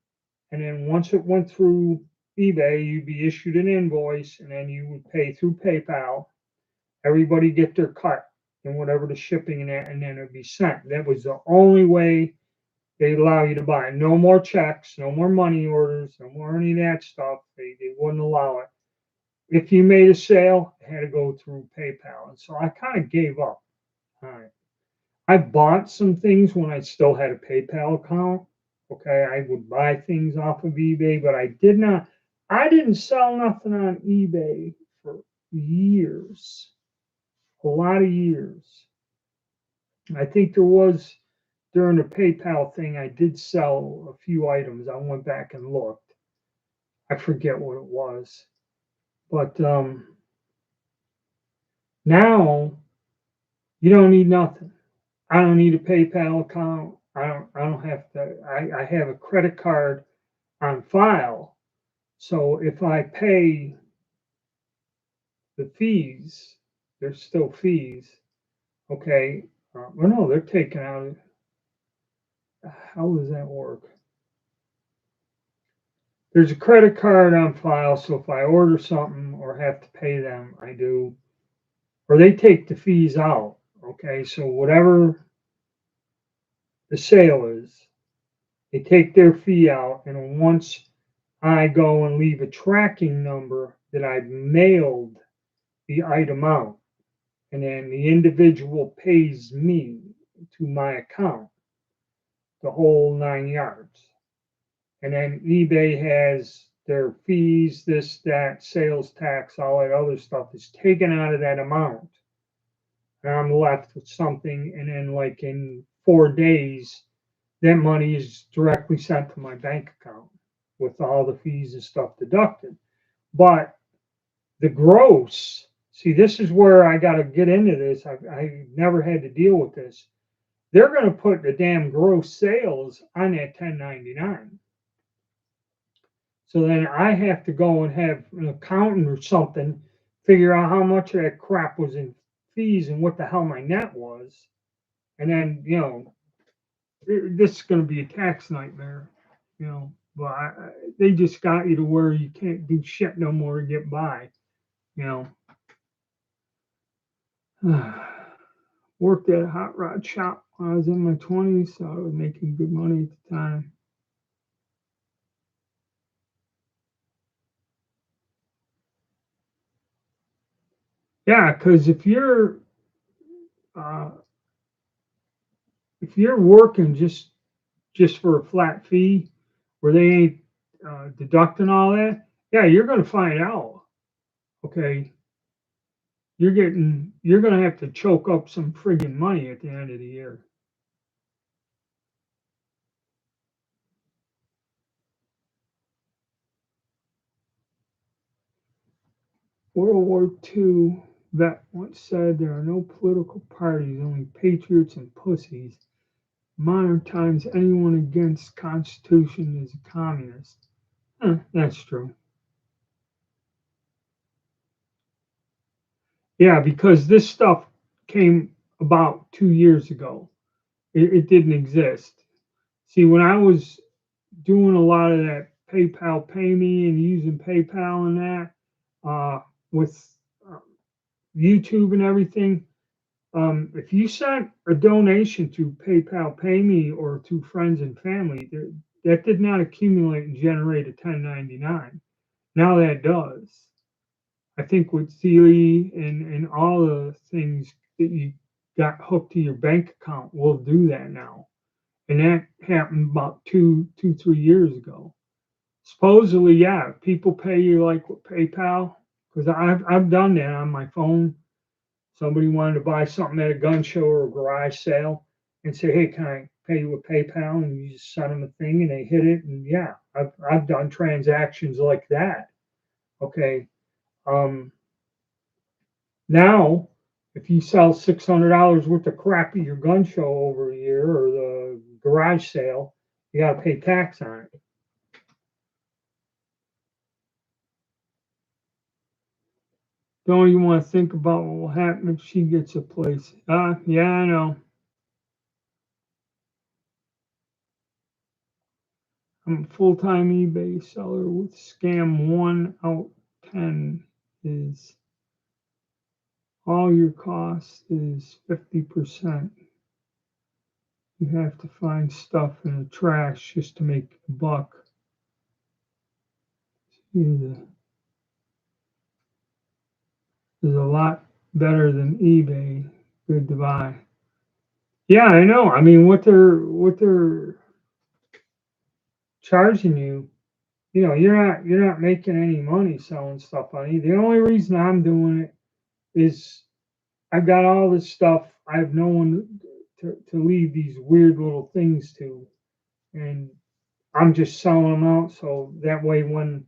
A: And then once it went through eBay, you'd be issued an invoice and then you would pay through PayPal. Everybody get their cut and whatever the shipping and that, and then it'd be sent. That was the only way they allow you to buy. No more checks, no more money orders, no more any of that stuff. They wouldn't allow it. If you made a sale, it had to go through PayPal. And so I kind of gave up on it. I bought some things when I still had a PayPal account. Okay, I would buy things off of eBay, but I didn't sell nothing on eBay for years, a lot of years. I think there was during the PayPal thing, I did sell a few items. I went back and looked. I forget what it was, but now you don't need nothing. I don't need a PayPal account. I don't have to. I have a credit card on file. So if I pay the fees, there's still fees. Okay. Well, no, they're taken out. How does that work? There's a credit card on file, so if I order something or have to pay them, I do. Or they take the fees out. Okay, so whatever the sale is, they take their fee out, and once I go and leave a tracking number that I've mailed the item out, and then the individual pays me to my account, the whole 9 yards. And then eBay has their fees, this, that, sales tax, all that other stuff is taken out of that amount. And I'm left with something, and then like in 4 days, that money is directly sent to my bank account with all the fees and stuff deducted. But the gross See, this is where I got to get into this. I never had to deal with this. They're going to put the damn gross sales on that 1099. So then I have to go and have an accountant or something figure out how much of that crap was in fees and what the hell my net was. And then, this is going to be a tax nightmare, But they just got you to where you can't do shit no more to get by, you know. Worked at a hot rod shop when I was in my 20s, so I was making good money at the time. Yeah, because uh, if you're working just for a flat fee, where they ain't deducting all that, yeah, you're going to find out. Okay, you're going to have to choke up some friggin' money at the end of the year. World War II vet once said there are no political parties, only patriots and pussies. Modern times, anyone against Constitution is a communist. That's true. Yeah, because this stuff came about 2 years ago. It didn't exist. See, when I was doing a lot of that PayPal Pay Me and using PayPal and that with uh, YouTube and everything, if you sent a donation to PayPal Pay Me or to friends and family, that did not accumulate and generate a 1099. Now that does. I think with Sealy and all the things that you got hooked to your bank account will do that now. And that happened about 3 years ago. Supposedly, yeah, people pay you like with PayPal because I've done that on my phone. Somebody wanted to buy something at a gun show or a garage sale and say, "Hey, can I pay you with PayPal?" And you just send them a thing and they hit it. And yeah, I've done transactions like that. Okay. Um, Now, if you sell $600 worth of crap at your gun show over a year or the garage sale, you got to pay tax on it. Don't even want to think about what will happen if she gets a place. Yeah, I know. I'm a full-time eBay seller with scam 1 out 10 is all your cost is 50%. You have to find stuff in the trash just to make a buck. Is a lot better than eBay. Good to buy. Yeah, I know. I mean, what they're charging you, you're not making any money selling stuff on eBay. The only reason I'm doing it is I've got all this stuff. I have no one to leave these weird little things to, and I'm just selling them out so that way when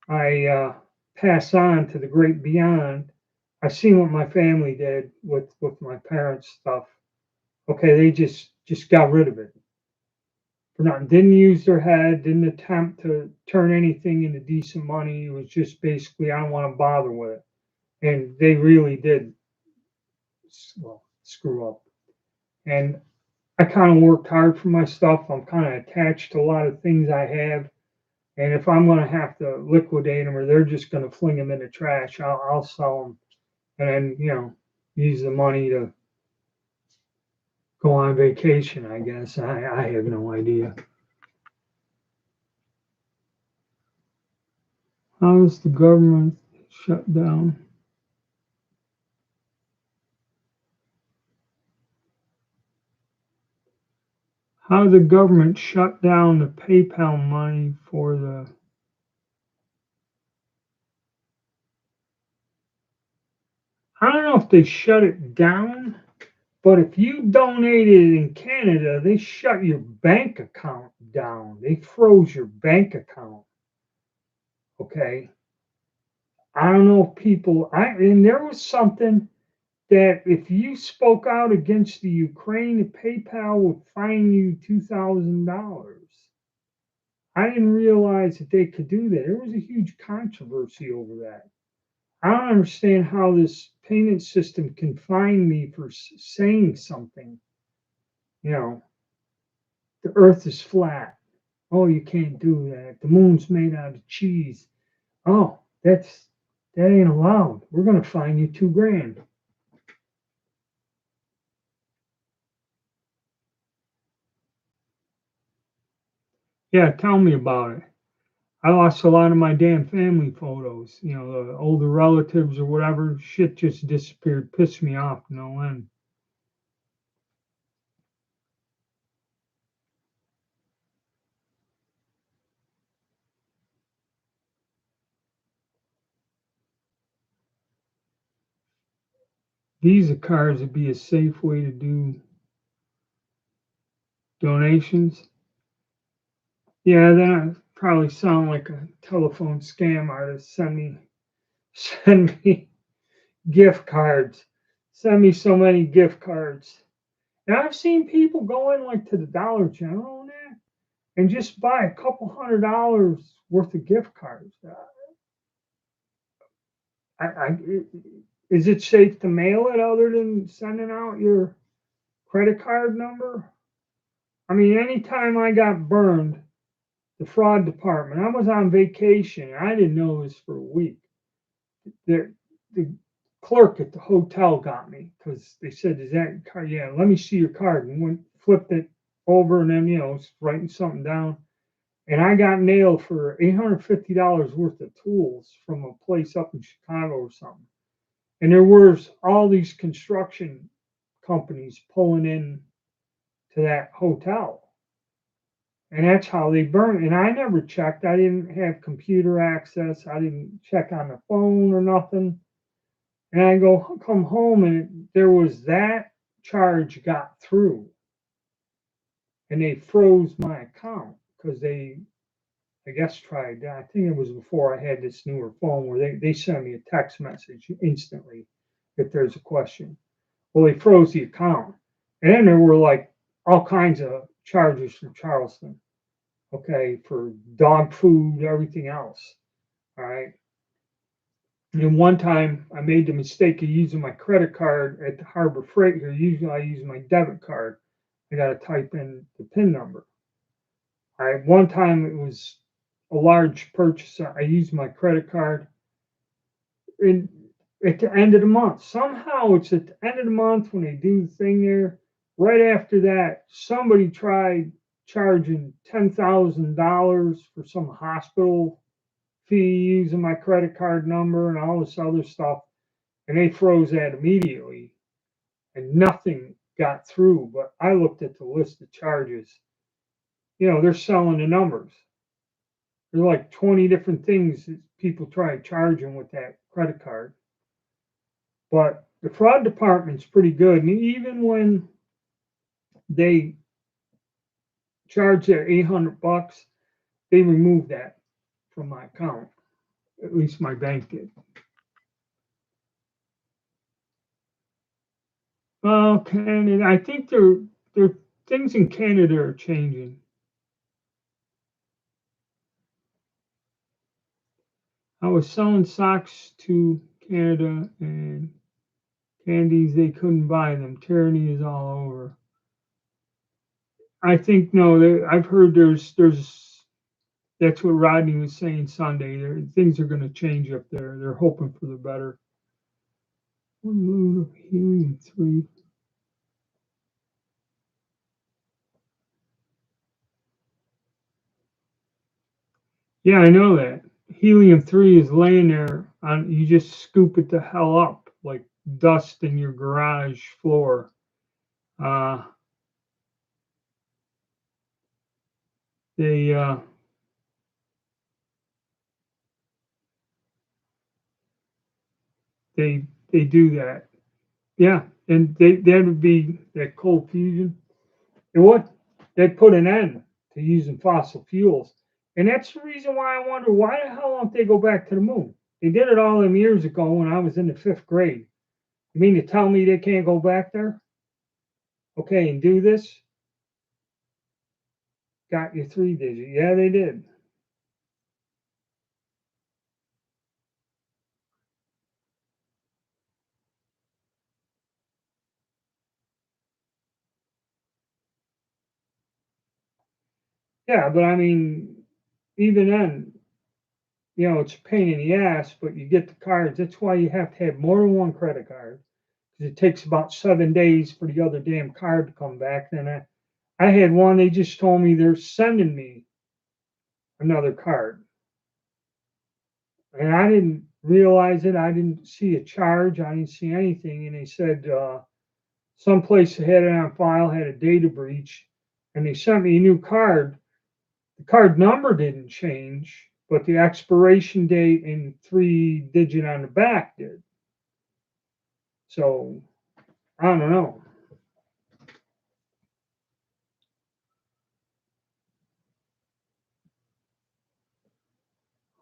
A: I pass on to the great beyond, I seen what my family did with my parents' stuff. Okay, they just got rid of it for nothing. Didn't use their head. Didn't attempt to turn anything into decent money. It was just basically I don't want to bother with it, and they really did well screw up. And I kind of worked hard for my stuff. I'm kind of attached to a lot of things I have. And if I'm going to have to liquidate them or they're just going to fling them in the trash, I'll sell them and then, use the money to go on vacation, I guess. I have no idea. How is the government shut down? How the government shut down the PayPal money for the. I don't know if they shut it down, but if you donated in Canada, they shut your bank account down. They froze your bank account. Okay. I don't know if people, and there was something that if you spoke out against the Ukraine, PayPal would fine you $2,000. I didn't realize that they could do that. There was a huge controversy over that. I don't understand how this payment system can fine me for saying something. You know, the earth is flat. Oh, you can't do that. The moon's made out of cheese. Oh, that ain't allowed. We're gonna fine you 2 grand. Yeah, tell me about it. I lost a lot of my damn family photos. The older relatives or whatever. Shit just disappeared. Pissed me off no end. Visa cards would be a safe way to do donations. Yeah, then I probably sound like a telephone scam artist. Send me gift cards. Send me so many gift cards. And I've seen people go in like to the Dollar General and that, and just buy a couple $100 worth of gift cards. Is it safe to mail it other than sending out your credit card number? I mean, anytime I got burned, the fraud department, I was on vacation. I didn't know this for a week. The clerk at the hotel got me because they said, "Is that your card?" Yeah, let me see your card. And went flipped it over, and then writing something down. And I got nailed for $850 worth of tools from a place up in Chicago or something. And there was all these construction companies pulling in to that hotel. And that's how they burn. And I never checked. I didn't have computer access. I didn't check on the phone or nothing. And I come home and there was that charge got through and they froze my account because I guess, tried. I think it was before I had this newer phone where they send me a text message instantly if there's a question. Well, they froze the account. And then there were like all kinds of charges from Charleston, okay, for dog food, everything else. All right. And one time I made the mistake of using my credit card at the Harbor Freight here. Usually I use my debit card. I got to type in the PIN number. All right. One time it was a large purchase. I used my credit card in, at the end of the month. Somehow it's at the end of the month when they do the thing there. Right after that, somebody tried charging $10,000 for some hospital fee using my credit card number and all this other stuff. And they froze that immediately and nothing got through. But I looked at the list of charges. They're selling the numbers. There's like 20 different things that people try charging with that credit card. But the fraud department's pretty good. And even when they charge their $800, they remove that from my account. At least my bank did. Well, Canada, I think there things in Canada are changing. I was selling socks to Canada and candies they couldn't buy them. Tyranny is all over. I think no, I've heard there's that's what Rodney was saying Sunday. Things are going to change up there. They're hoping for the better. One moon of helium-3. Yeah, I know that. Helium-3 is laying there on, you just scoop it the hell up like dust in your garage floor. Uh, they uh, they do that. Yeah, and that would be that cold fusion. And what they'd put an end to using fossil fuels. And that's the reason why I wonder why the hell don't they go back to the moon? They did it all them years ago when I was in the 5th grade. You mean to tell me they can't go back there? Okay, and do this? Got your 3 digit. Yeah, they did. Yeah, but I mean, even then, it's a pain in the ass, but you get the cards. That's why you have to have more than one credit card. Because it takes about 7 days for the other damn card to come back. Then I had one, they just told me they're sending me another card. And I didn't realize it. I didn't see a charge. I didn't see anything. And they said someplace had it on file, had a data breach, and they sent me a new card. The card number didn't change, but the expiration date and 3 digit on the back did. So I don't know.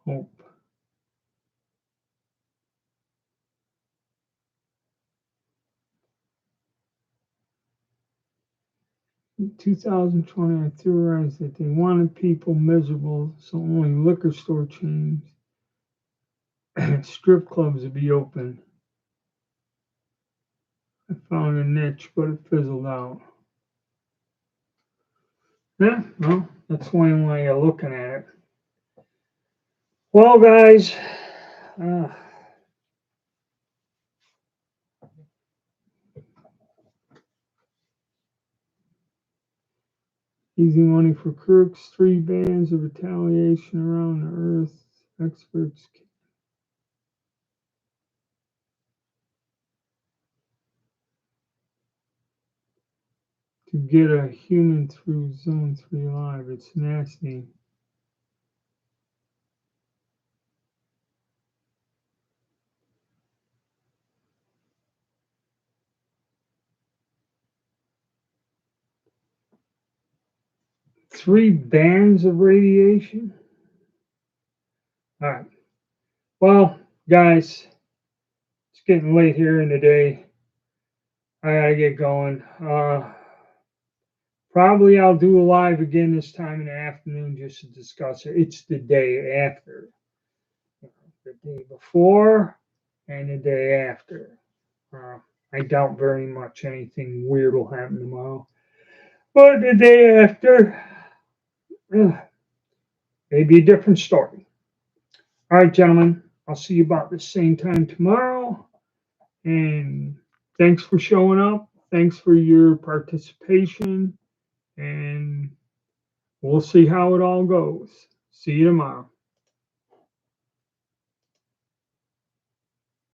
A: Hope. 2020, I theorized that they wanted people miserable, so only liquor store chains and strip clubs would be open. I found a niche, but it fizzled out. Yeah, well, that's one way of looking at it. Well, guys, uh, easy money for crooks, 3 bands of retaliation around the earth. Experts to get a human through Zone 3 Live. It's nasty. Three bands of radiation? All right. Well, guys, it's getting late here in the day. I gotta get going. Probably I'll do a live again this time in the afternoon just to discuss it. It's the day after, the day before, and the day after. Uh, I doubt very much anything weird will happen tomorrow. But the day after, maybe a different story. All right, gentlemen, I'll see you about the same time tomorrow. And thanks for showing up. Thanks for your participation. And we'll see how it all goes. See you tomorrow.